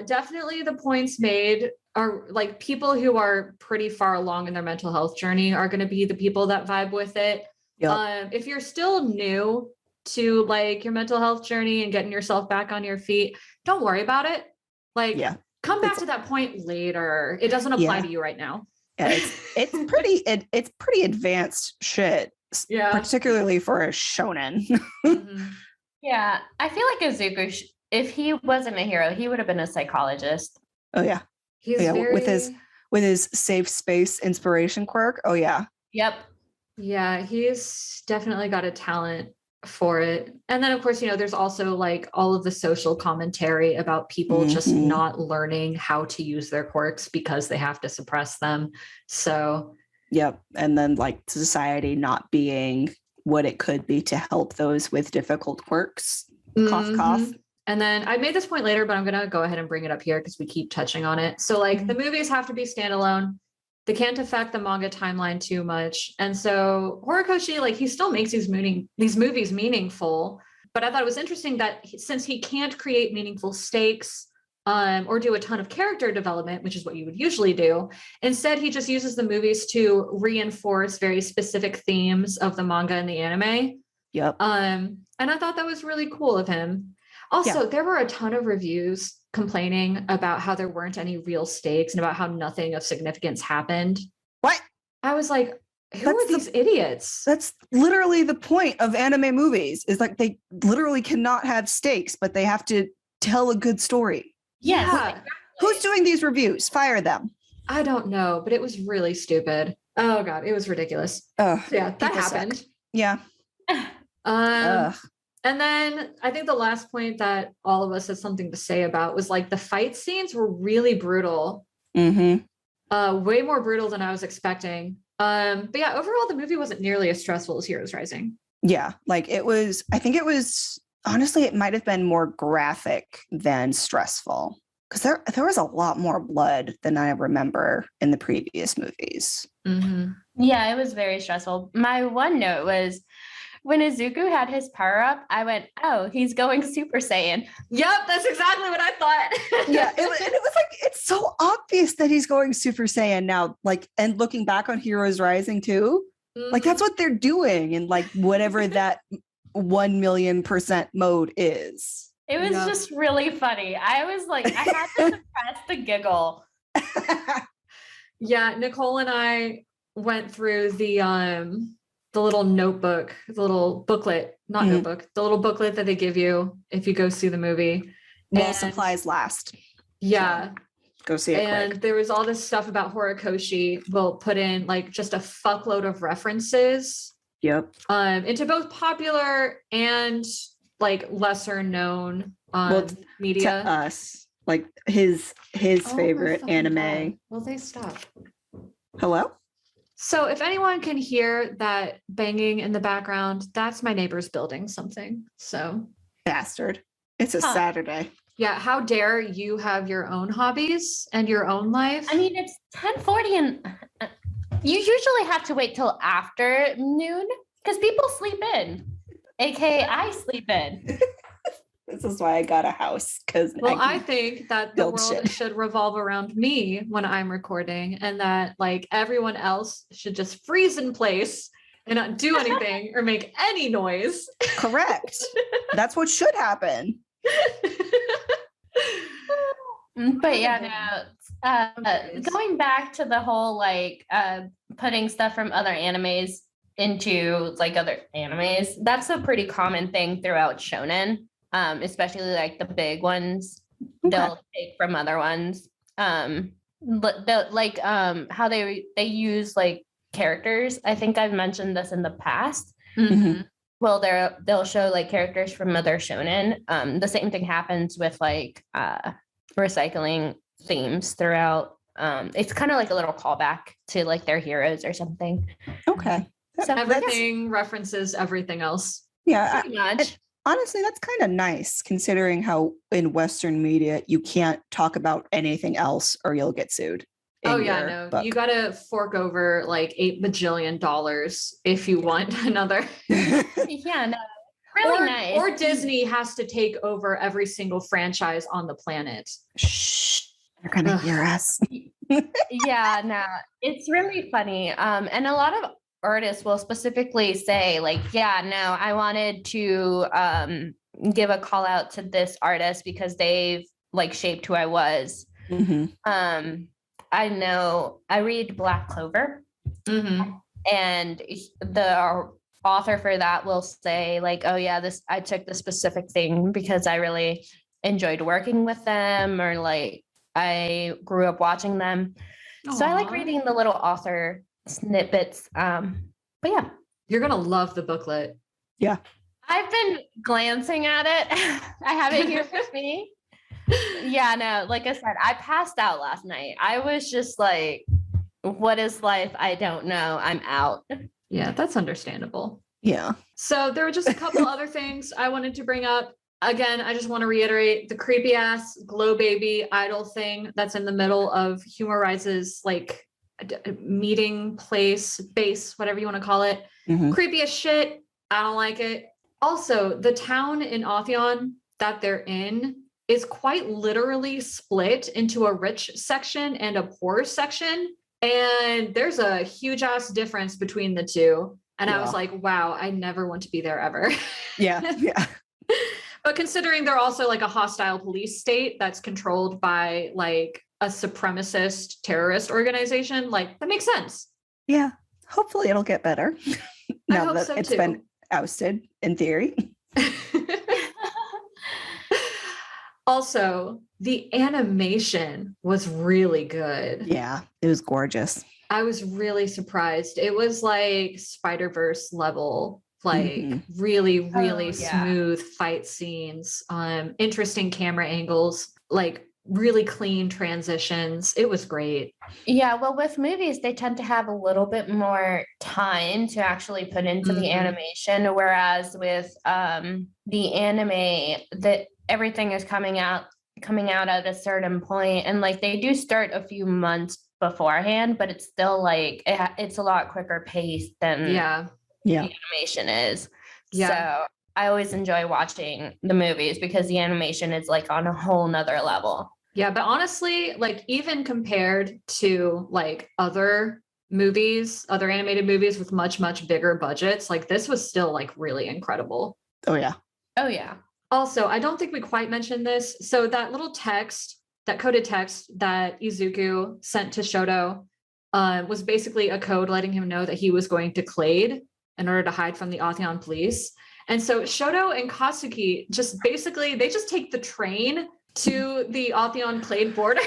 definitely the points made are like people who are pretty far along in their mental health journey are going to be the people that vibe with it. Yep. If you're still new to like your mental health journey and getting yourself back on your feet, don't worry about it. Like, come back to that point later. It doesn't apply to you right now. Yeah, it's pretty advanced shit. Yeah, particularly for a shonen. Mm-hmm. Yeah, I feel like Izuku, if he wasn't a hero, he would have been a psychologist. Oh yeah, he's very... with his safe space inspiration quirk. Oh yeah. Yep. Yeah, he's definitely got a talent for it. And then of course, you know, there's also like all of the social commentary about people just not learning how to use their quirks because they have to suppress them. So yep. And then like society not being what it could be to help those with difficult quirks. Cough, cough. And then I made this point later, but I'm going to go ahead and bring it up here because we keep touching on it. So like the movies have to be standalone. They can't affect the manga timeline too much. And so Horikoshi, like, he still makes these movies meaningful. But I thought it was interesting that since he can't create meaningful stakes or do a ton of character development, which is what you would usually do, instead he just uses the movies to reinforce very specific themes of the manga and the anime. Yep. And I thought that was really cool of him. Also, there were a ton of reviews complaining about how there weren't any real stakes and about how nothing of significance happened. What? I was like, who are these idiots? That's literally the point of anime movies, is like they literally cannot have stakes, but they have to tell a good story. Yeah. Who's doing these reviews? Fire them. I don't know, but it was really stupid. Oh God, it was ridiculous. Oh, yeah, that happened. Suck. Yeah. And then I think the last point that all of us had something to say about was like the fight scenes were really brutal. Way more brutal than I was expecting. But yeah, overall the movie wasn't nearly as stressful as Heroes Rising. Yeah, like I think it was, honestly, it might have been more graphic than stressful. Because there was a lot more blood than I remember in the previous movies. Yeah, it was very stressful. My one note was, when Izuku had his power up, I went, oh, he's going Super Saiyan. Yep, that's exactly what I thought. Yeah, it was like, it's so obvious that he's going Super Saiyan now. Like, and looking back on Heroes Rising too, like that's what they're doing in like whatever that 1,000,000% mode is. It was just really funny. I was like, I had to suppress the giggle. Yeah, Nicole and I went through the little notebook, the little booklet, not notebook, the little booklet that they give you if you go see the movie. Well, supplies last. Yeah. So go see it and quick. There was all this stuff about Horikoshi. We'll put in like just a fuckload of references. Yep. Into both popular and like lesser known media. To us, like his favorite anime. God. Will they stop? Hello? So if anyone can hear that banging in the background, that's my neighbors building something. So bastard. It's a Saturday. Yeah. How dare you have your own hobbies and your own life? I mean, it's 10:40 and you usually have to wait till after noon because people sleep in, aka I sleep in. This is why I got a house, because I think that the world should revolve around me when I'm recording, and that like everyone else should just freeze in place and not do anything or make any noise. Correct. That's what should happen. But yeah, no, going back to the whole like putting stuff from other animes into like other animes, that's a pretty common thing throughout shonen, especially like the big ones. They'll take from other ones. Like how they use like characters. I think I've mentioned this in the past. Mm-hmm. Well, they'll show like characters from other shonen. The same thing happens with like recycling themes throughout. It's kind of like a little callback to like their heroes or something. Okay. So Everything references everything else. Yeah. pretty much. Honestly, that's kind of nice considering how in Western media you can't talk about anything else or you'll get sued. Oh in yeah, your no, book. you gotta fork over like $8 bajillion if you want another. Yeah, no, really nice. Or Disney has to take over every single franchise on the planet. Shh, they're gonna hear us. Yeah, no, it's really funny. And a lot of artists will specifically say, like, yeah, no, I wanted to give a call out to this artist because they've like shaped who I was. Mhm. I know I read Black Clover, and the author for that will say, like, oh yeah, I took this specific thing because I really enjoyed working with them, or like I grew up watching them. So I like Aw. reading the little author snippets. But yeah, You're gonna love the booklet. Yeah. I've been glancing at it. I have it here with me. Yeah, no, like I said, I passed out last night. I was just like, what is life? I don't know. I'm out. Yeah, that's understandable. Yeah. So there were just a couple other things I wanted to bring up. Again, I just want to reiterate the creepy ass glow baby idol thing that's in the middle of Humor Rise's like meeting place, base, whatever you want to call it. Mhm. Creepy as shit. I don't like it. Also, the town in Authion that they're in is quite literally split into a rich section and a poor section. And there's a huge ass difference between the two. And I was Yeah. like, wow, I never want to be there ever. Yeah. Yeah. But considering they're also like a hostile police state that's controlled by like a supremacist terrorist organization, like that makes sense. Yeah. Hopefully it'll get better now hope that so it's too. been ousted in theory. Also, the animation was really good. Yeah. It was gorgeous. I was really surprised. It was like Spider-Verse level, like Mhm. really, Oh, really yeah. smooth fight scenes, interesting camera angles, like really clean transitions. It was great. Yeah, well, with movies, they tend to have a little bit more time to actually put into the Mhm. animation, whereas with the anime, that everything is coming out at a certain point, and like they do start a few months beforehand, but it's still like it's a lot quicker paced than Yeah. Yeah. the animation is. Yeah. So I always enjoy watching the movies because the animation is like on a whole nother level. Yeah, but honestly, like even compared to like other movies, other animated movies with much, much bigger budgets, like this was still like really incredible. Oh yeah. Oh yeah. Also, I don't think we quite mentioned this. So that little text, that coded text that Izuku sent to Shoto was basically a code letting him know that he was going to Clade in order to hide from the Authion police. And so Shoto and Katsuki just basically, they just take the train to the Authion Clade border.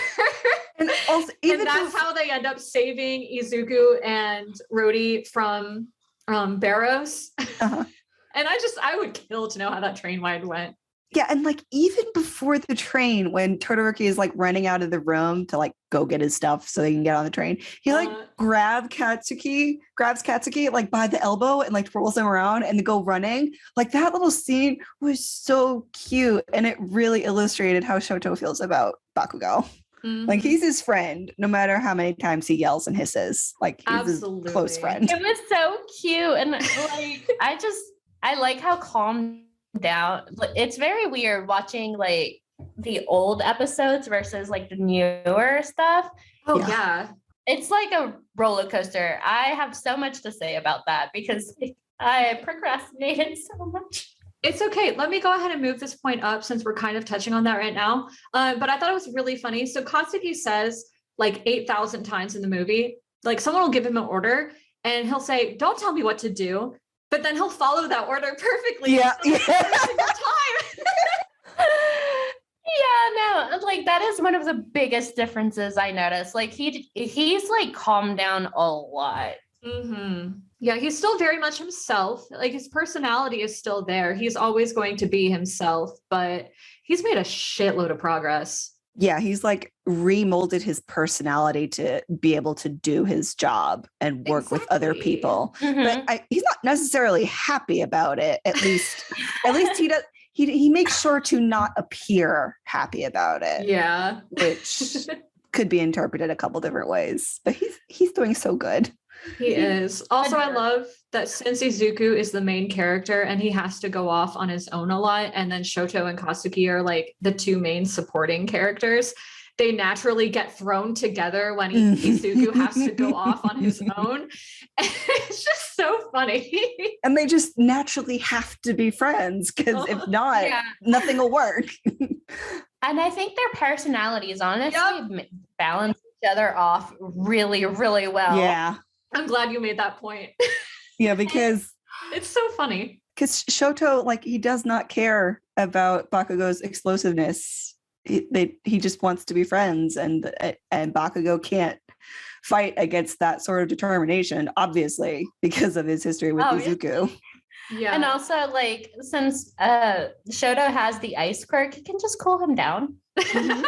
And also, even And that's how they end up saving Izuku and Rhodey from Barrows. Uh-huh. And I would kill to know how that train ride went. Yeah, and like even before the train, when Todoroki is like running out of the room to like go get his stuff so they can get on the train, he like grabs Katsuki like by the elbow and like twirls him around and they go running. Like that little scene was so cute, and it really illustrated how Shoto feels about Bakugo. Like he's his friend, no matter how many times he yells and hisses. Like he's his close friend. It was so cute, and like I like how calm down. It's very weird watching like the old episodes versus like the newer stuff. Oh yeah. It's like a roller coaster. I have so much to say about that because I procrastinated so much. It's okay. Let me go ahead and move this point up since we're kind of touching on that right now. But I thought it was really funny. So Katsuki says like 8,000 times in the movie, like someone will give him an order and he'll say, "Don't tell me what to do." But then he'll follow that order perfectly. Yeah. Every single time. Yeah, no, like that is one of the biggest differences I noticed. Like he's like calmed down a lot. Mm-hmm. Yeah, he's still very much himself. Like his personality is still there. He's always going to be himself, but he's made a shitload of progress. Yeah, he's like remolded his personality to be able to do his job and work with other Exactly. people. Mhm. But he's not necessarily happy about it. At least he does. He makes sure to not appear happy about it. Yeah. Which could be interpreted a couple different ways. But he's doing so good. He is. Also, I love that since Izuku is the main character and he has to go off on his own a lot, and then Shoto and Katsuki are like the two main supporting characters, they naturally get thrown together when Izuku has to go off on his own. And it's just so funny. And they just naturally have to be friends because if not, nothing will work. And I think their personalities honestly balance each other off really, really well. Yeah. I'm glad you made that point. Yeah, because it's so funny. Because Shoto, like, he does not care about Bakugo's explosiveness. He just wants to be friends, and Bakugo can't fight against that sort of determination, obviously, because of his history with Izuku. Yeah. And also, like, since Shoto has the ice quirk, he can just cool him down. Mm-hmm.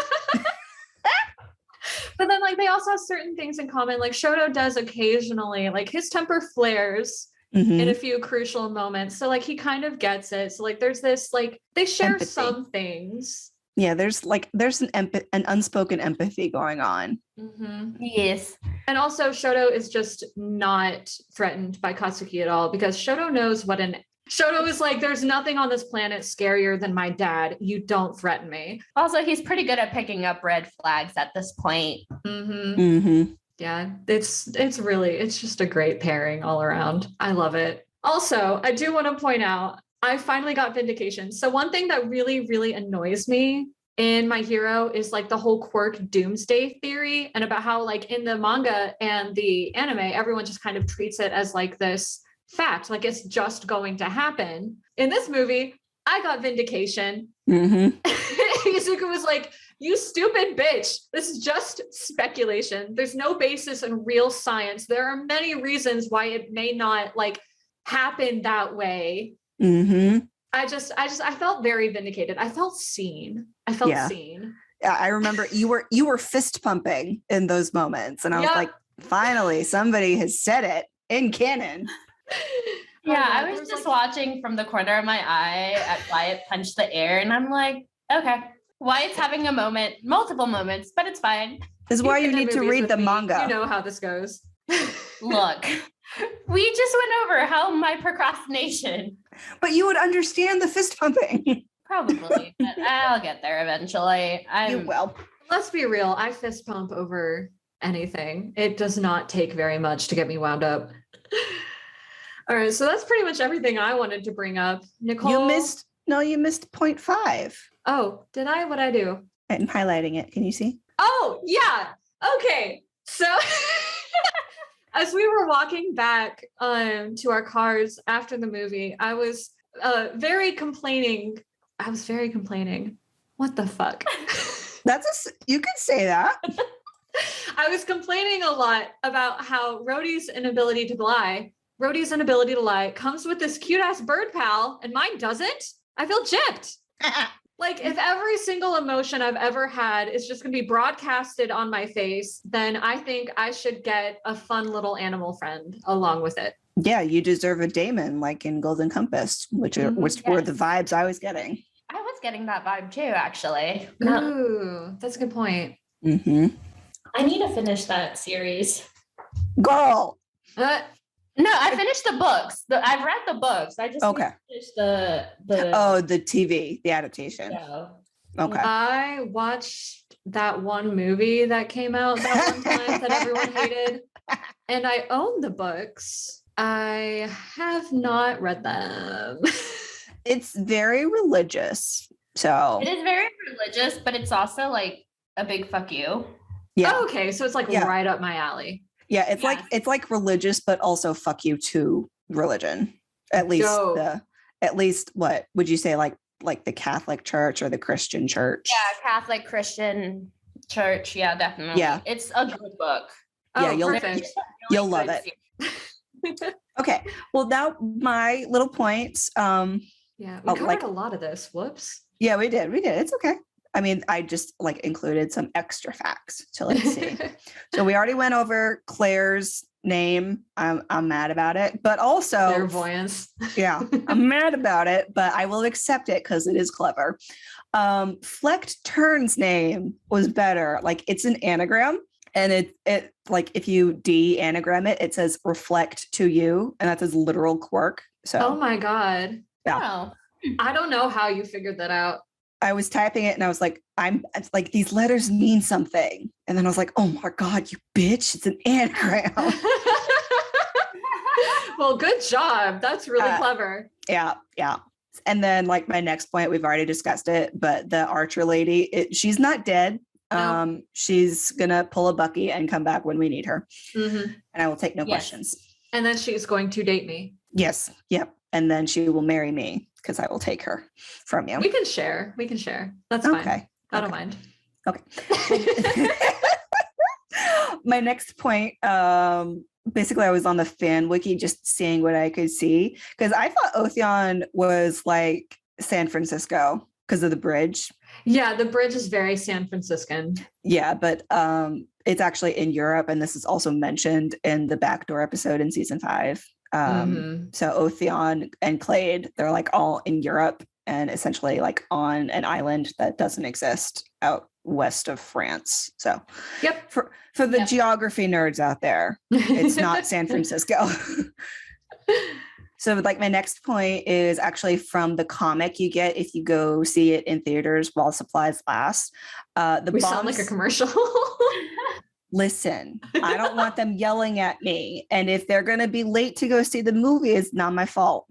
But then, like, they also have certain things in common. Like, Shoto does occasionally, like, his temper flares in a few crucial moments. So, like, he kind of gets it. So, like, there's this, like, they share empathy. some things. Yeah, there's an unspoken empathy going on. Mm-hmm. Yes. And also, Shoto is just not threatened by Katsuki at all, because Shoto knows what Shoto is like, there's nothing on this planet scarier than my dad. You don't threaten me. Also, he's pretty good at picking up red flags at this point. Mm-hmm. Mm-hmm. Yeah, it's just a great pairing all around. I love it. Also, I do want to point out, I finally got vindication. So one thing that really, really annoys me in My Hero is like the whole quirk doomsday theory, and about how like in the manga and the anime, everyone just kind of treats it as like this fact, like it's just going to happen. In this movie, I got vindication. Mm-hmm. Izuku was like, "You stupid bitch. This is just speculation. There's no basis in real science. There are many reasons why it may not like happen that way." Mm-hmm. I felt very vindicated. I felt seen. Seen. Yeah, I remember you were fist pumping in those moments, and I was like, finally, somebody has said it in canon. Yeah, I was just watching from the corner of my eye at Wyatt punch the air, and I'm like, okay, Wyatt's having a moment, multiple moments, but it's fine. This is why you need to read the manga. You know how this goes. Look, we just went over how my procrastination. But you would understand the fist pumping. Probably, but I'll get there eventually. You will. Let's be real. I fist pump over anything. It does not take very much to get me wound up. All right, so that's pretty much everything I wanted to bring up. Nicole, you missed 0.5. Oh, did I? What'd I do? I'm highlighting it. Can you see? Oh, yeah. Okay. So as we were walking back to our cars after the movie, I was very complaining. What the fuck? You could say that. I was complaining a lot about how Rhodey's inability to lie comes with this cute ass bird pal, and mine doesn't. I feel gypped. Like, if every single emotion I've ever had is just going to be broadcasted on my face, then I think I should get a fun little animal friend along with it. Yeah, you deserve a daemon like in Golden Compass, which were the vibes I was getting. I was getting that vibe too, actually. Ooh, that's a good point. Mm-hmm. I need to finish that series. Girl. No, I finished the books. I've read the books. I just finished the TV, the adaptation. Show. Okay. I watched that one movie that came out that one time that everyone hated, and I own the books. I have not read them. It's very religious. So It is very religious, but it's also like a big fuck you. yeah. Oh, okay, so it's like Yeah. right up my alley. Yeah, it's like religious, but also fuck you to religion. At least what would you say, like the Catholic Church or the Christian Church? Yeah, Catholic Christian Church. Yeah, definitely. Yeah. It's a good book. Oh, Yeah, perfect. You'll love it. Okay. Well, now my little points. Yeah, we covered like- a lot of this. Whoops. Yeah, we did. It's okay. I mean, I just like included some extra facts to like see. So we already went over Claire's name. I'm mad about it, but also Clairvoyance. yeah, I'm mad about it, but I will accept it because it is clever. Flecked Turn's name was better. Like it's an anagram, and it like if you de-anagram it, it says reflect to you, and that's his literal quirk. So Oh my God. Yeah. Wow. I don't know how you figured that out. I was typing it and I was like, it's like these letters mean something. And then I was like, oh my God, you bitch, it's an anagram. Well, good job. That's really clever. Yeah. And then like my next point, we've already discussed it, but the Archer lady, she's not dead. No. She's gonna pull a Bucky and come back when we need her. Mhm. And I will take no Yes. questions. And then she's going to date me. Yes. Yep. And then she will marry me because I will take her from you. We can share. That's fine. Okay. I don't Okay. mind. Okay. My next point, basically I was on the fan wiki just seeing what I could see because I thought Otheon was like San Francisco because of the bridge. Yeah, the bridge is very San Franciscan. Yeah, but it's actually in Europe, and this is also mentioned in the backdoor episode in season 5. So Otheon and Clade, they're like all in Europe and essentially like on an island that doesn't exist out west of France. So Yep. for the geography nerds out there, it's not San Francisco. So like my next point is actually from the comic you get if you go see it in theaters while supplies last. We sound like a commercial. Listen, I don't want them yelling at me. And if they're going to be late to go see the movie, it's not my fault.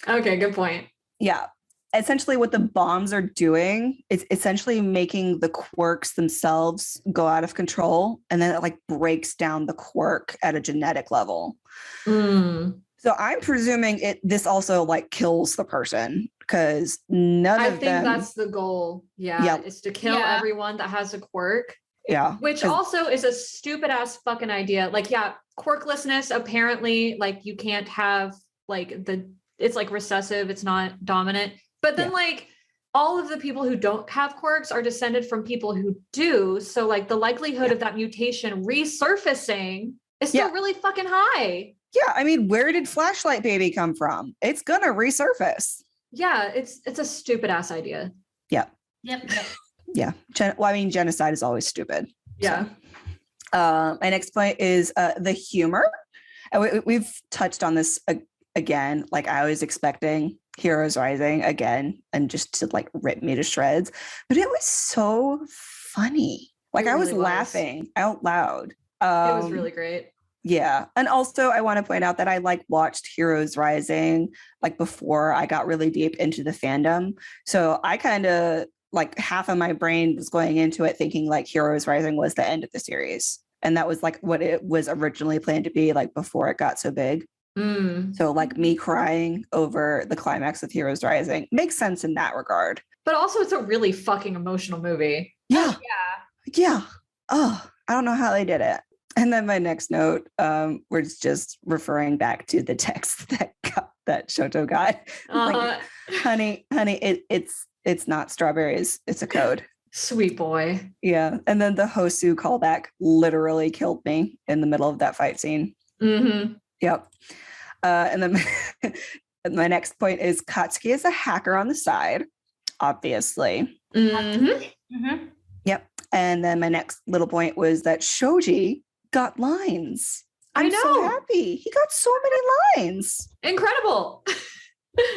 Okay, good point. Yeah. Essentially what the bombs are doing is essentially making the quirks themselves go out of control. And then it like breaks down the quirk at a genetic level. So I'm presuming this also like kills the person because I think that's the goal. Yeah. Is to kill everyone that has a quirk. Yeah. Which also is a stupid ass fucking idea. Like, yeah, quirklessness, apparently, like you can't have like it's like recessive, it's not dominant. But then like all of the people who don't have quirks are descended from people who do. So like the likelihood of that mutation resurfacing is still really fucking high. Yeah. I mean, where did Flashlight Baby come from? It's gonna resurface. Yeah, it's a stupid ass idea. Yeah. Yep. Yeah. Well, I mean, genocide is always stupid. Yeah. So. My next point is the humor. We've touched on this again. Like I was expecting Heroes Rising again and just to like rip me to shreds. But it was so funny. Like I was laughing out loud. It was really great. Yeah. And also I want to point out that I like watched Heroes Rising like before I got really deep into the fandom. So I kind of like half of my brain was going into it thinking like Heroes Rising was the end of the series. And that was like what it was originally planned to be like before it got so big. So like me crying over the climax of Heroes Rising makes sense in that regard. But also it's a really fucking emotional movie. Yeah. Yeah. Oh, I don't know how they did it. And then my next note was just referring back to the text that Shoto got. Like, honey, it's not strawberries. It's a code. Sweet boy. Yeah. And then the Hosu callback literally killed me in the middle of that fight scene. Yep. And then my next point is Katsuki is a hacker on the side, obviously. Yep. And then my next little point was that Shoji got lines. I'm so happy. He got so many lines. Incredible.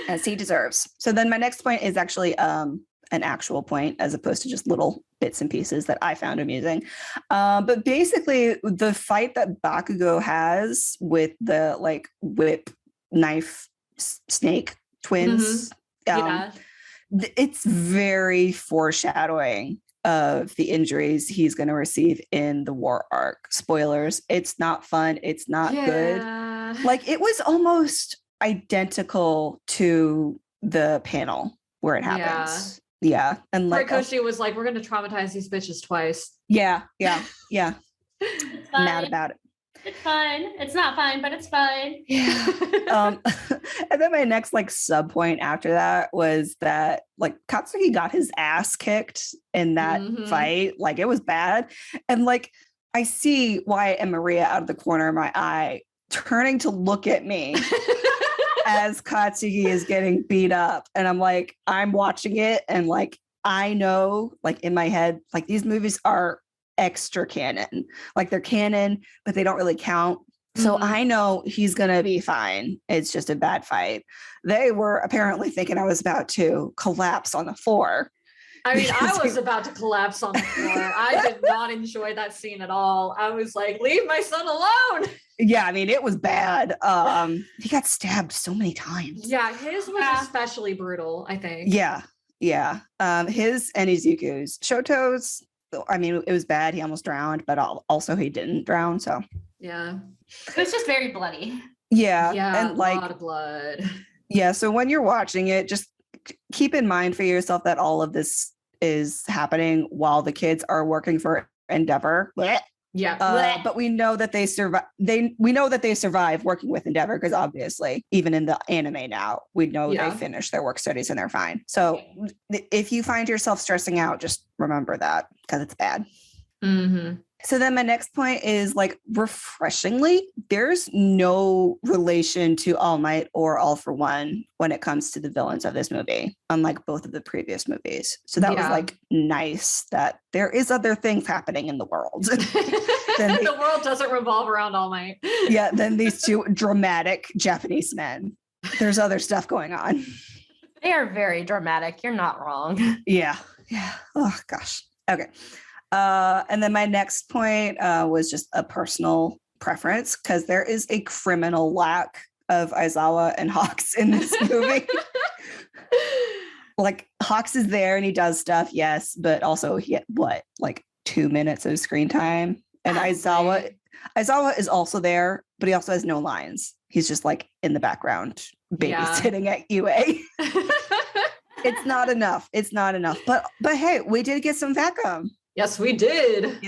As he deserves. So then my next point is actually an actual point as opposed to just little bits and pieces that I found amusing. But basically the fight that Bakugo has with the like whip knife snake twins Yeah. It's very foreshadowing of the injuries he's going to receive in the war arc. Spoilers. It's not fun. It's not good. Like, it was almost identical to the panel where it happens. Yeah. And like, Rikoshi was like, we're going to traumatize these bitches twice. yeah. It's I'm mad fine. about it. It's fine. It's not fine, but it's fine. Yeah. And then my next like sub point after that was that like Katsuki got his ass kicked in that fight. Like, it was bad. And like, I see Wyatt and Maria out of the corner of my eye turning to look at me as Katsuki is getting beat up. And I'm like, I'm watching it. And like, I know, like in my head, like these movies are extra canon. Like, they're canon, but they don't really count. So I know he's going to be fine. It's just a bad fight. They were apparently thinking I was about to collapse on the floor. I mean, I was about to collapse on the floor. I did not enjoy that scene at all. I was like, leave my son alone. Yeah, I mean, it was bad. He got stabbed so many times. Yeah, his was especially brutal, I think. Yeah. His and Izuku's. Shoto's, I mean, it was bad. He almost drowned, but also he didn't drown. So yeah, it was just very bloody. Yeah, and like a lot of blood. Yeah, so when you're watching it, just keep in mind for yourself that all of this is happening while the kids are working for Endeavor. Yeah, but we know that they survive. We know that they survive working with Endeavor because obviously, even in the anime now, we know they finish their work studies and they're fine. So if you find yourself stressing out, just remember that because it's bad. So then my next point is like, refreshingly, there's no relation to All Might or All for One when it comes to the villains of this movie, unlike both of the previous movies. So that was like nice that there is other things happening in the world. The world doesn't revolve around All Might. Yeah, then these two dramatic Japanese men. There's other stuff going on. They are very dramatic. You're not wrong. Yeah. Oh gosh. Okay. And then my next point was just a personal preference because there is a criminal lack of Aizawa and Hawks in this movie. Like, Hawks is there and he does stuff, yes, but also he had like 2 minutes of screen time. And Aizawa is also there, but he also has no lines. He's just like in the background babysitting at UA. It's not enough. But hey, we did get some Vacum. Yes, we did.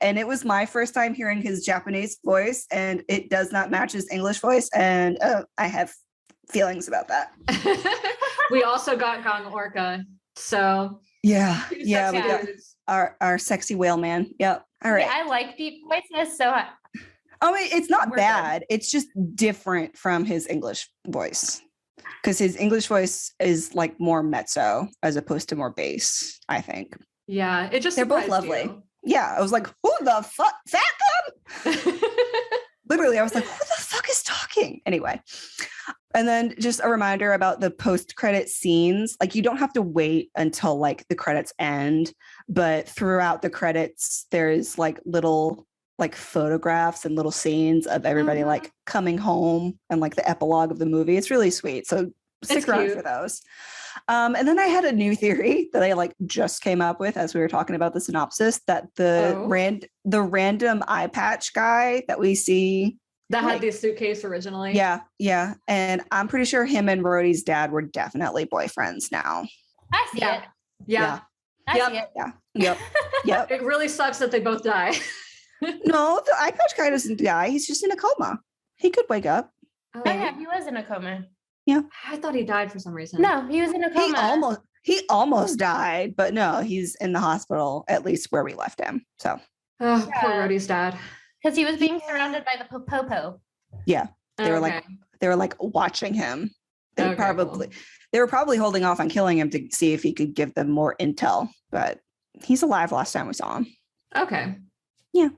And it was my first time hearing his Japanese voice, and it does not match his English voice. And I have feelings about that. We also got Gang Orca. So yeah, we got our sexy whale man. Yep. All right. Yeah, I like deep voices, so I mean, it's not bad. It's just different from his English voice. Because his English voice is like more mezzo as opposed to more bass, I think. Yeah, it just they're both lovely. You. Yeah, I was like, who the fuck? Vacum? Literally, I was like, who the fuck is talking? Anyway. And then just a reminder about the post-credit scenes. Like, you don't have to wait until like the credits end, but throughout the credits, there's like little like photographs and little scenes of everybody like coming home and like the epilogue of the movie. It's really sweet. So stick around for those. And then I had a new theory that I like just came up with as we were talking about the synopsis, that the random eye patch guy that we see that had the suitcase originally. Yeah. And I'm pretty sure him and Rhodey's dad were definitely boyfriends now. I see it. Yeah. I see it. Yeah. Yep. It really sucks that they both die. No, the eye patch guy doesn't die. He's just in a coma. He could wake up. Oh yeah, he was in a coma. Yeah. I thought he died for some reason. No, he was in a coma. He almost died, but no, he's in the hospital, at least where we left him. So poor Rhodey's dad. Because he was being surrounded by the popo. Yeah. They were like watching him. They were probably holding off on killing him to see if he could give them more intel, but he's alive last time we saw him. Okay. Yeah.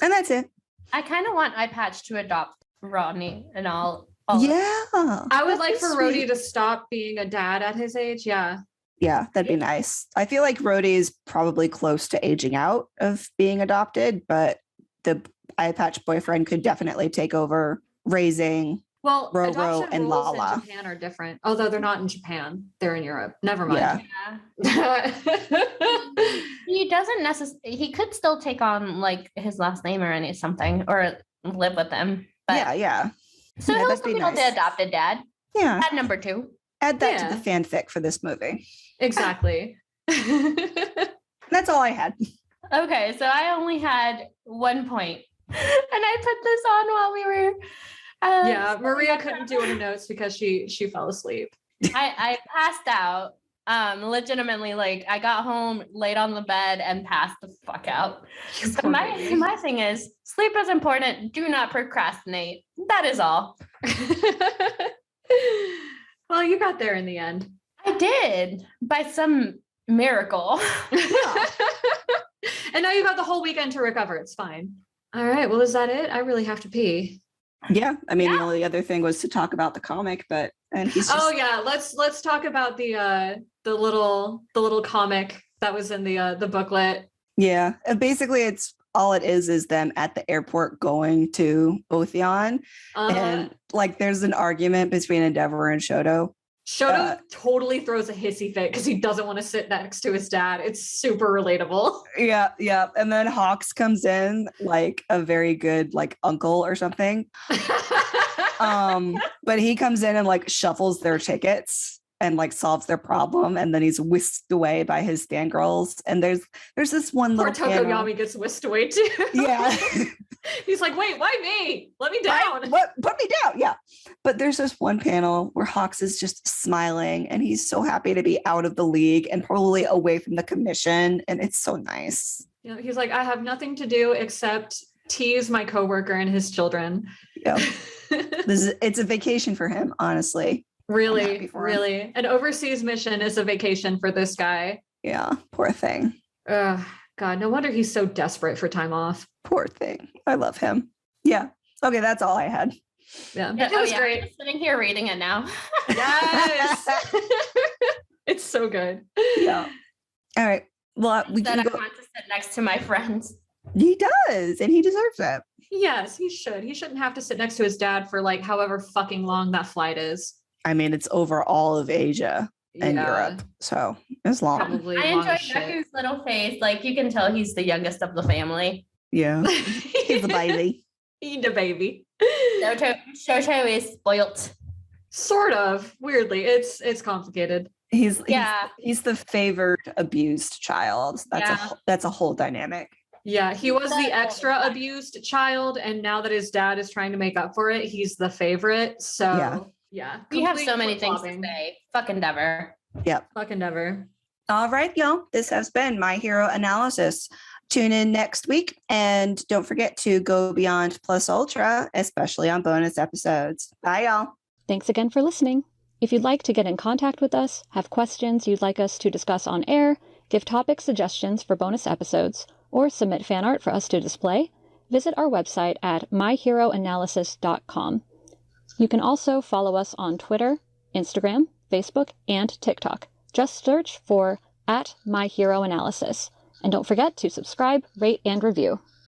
And that's it. I kind of want Eye Patch to adopt Rodney and all. I would like for Rhodey to stop being a dad at his age. Yeah. Yeah, that'd be nice. I feel like Rhodey is probably close to aging out of being adopted, but the eye patch boyfriend could definitely take over raising Well, Roro adoption and rules Lala. in Japan are different. Although they're not in Japan. They're in Europe. Never mind. Yeah. He doesn't necessarily, he could still take on like his last name or something or live with them. But Yeah. so Yeah, he'll that'd still be be able to nice. adopt a dad. Yeah. Dad number 2. Add that to Yeah. the fanfic for this movie. Exactly. That's all I had. Okay, so I only had 1 point. And I put this on while we were Yeah, Maria couldn't do her notes because she fell asleep. I passed out. Legitimately, like I got home, laid on the bed, and passed the fuck out. You So poor baby. my thing is sleep is important. Do not procrastinate. That is all. Well, you got there in the end. I did by some miracle. And now you got the whole weekend to recover. It's fine. All right. Well, is that it? I really have to pee. Yeah. I mean, Yeah. the only other thing was to talk about the comic, and he's just, Oh yeah, let's talk about the little comic that was in the booklet. yeah. Basically, it's all it is them at the airport going to Otheon. And like there's an argument between Endeavor and Shoto. Shoto totally throws a hissy fit because he doesn't want to sit next to his dad. It's super relatable. Yeah. And then Hawks comes in like a very good like uncle or something. But he comes in and like shuffles their tickets and like solves their problem, and then he's whisked away by his fangirls. And there's this one Poor little panel. Tokoyami gets whisked away too. Yeah. He's like, wait, why me? Let me down. What? Put me down. Yeah. But there's this one panel where Hawks is just smiling and he's so happy to be out of the league and probably away from the commission. And it's so nice. You know, he's like, I have nothing to do except tease my coworker and his children. Yeah. It's a vacation for him, honestly. I'm happy Really, for him. really. An overseas mission is a vacation for this guy. Yeah. Poor thing. Ugh, God, no wonder he's so desperate for time off. Poor thing. I love him. Yeah. Okay. That's all I had. Yeah, Yeah, it was I'm great. just sitting here reading it now. Yes. It's so good. Yeah. All right. Well, we Then can I go. want to sit next to my friends. He does, and he deserves it. Yes, he should. He shouldn't have to sit next to his dad for like however fucking long that flight is. I mean, it's over all of Asia and Europe, so it's long. Probably I long enjoy as shit. Deku's little face. Like you can tell he's the youngest of the family. Yeah. He's a baby. Eat a baby. Shosho is spoilt. Sort of. Weirdly. It's complicated. He's the favored abused child. That's a whole dynamic. Yeah, he was the That's extra all. abused child, and now that his dad is trying to make up for it, he's the favorite. So yeah. We have complete so many things to flip-flopping. say. Fuck Endeavor. Fucking never. All right, y'all. This has been My Hero Analysis. Tune in next week, and don't forget to go beyond plus ultra, especially on bonus episodes. Bye, y'all. Thanks again for listening. If you'd like to get in contact with us, have questions you'd like us to discuss on air, give topic suggestions for bonus episodes, or submit fan art for us to display, visit our website at myheroanalysis.com. You can also follow us on Twitter, Instagram, Facebook, and TikTok. Just search for @myheroanalysis. And don't forget to subscribe, rate, and review.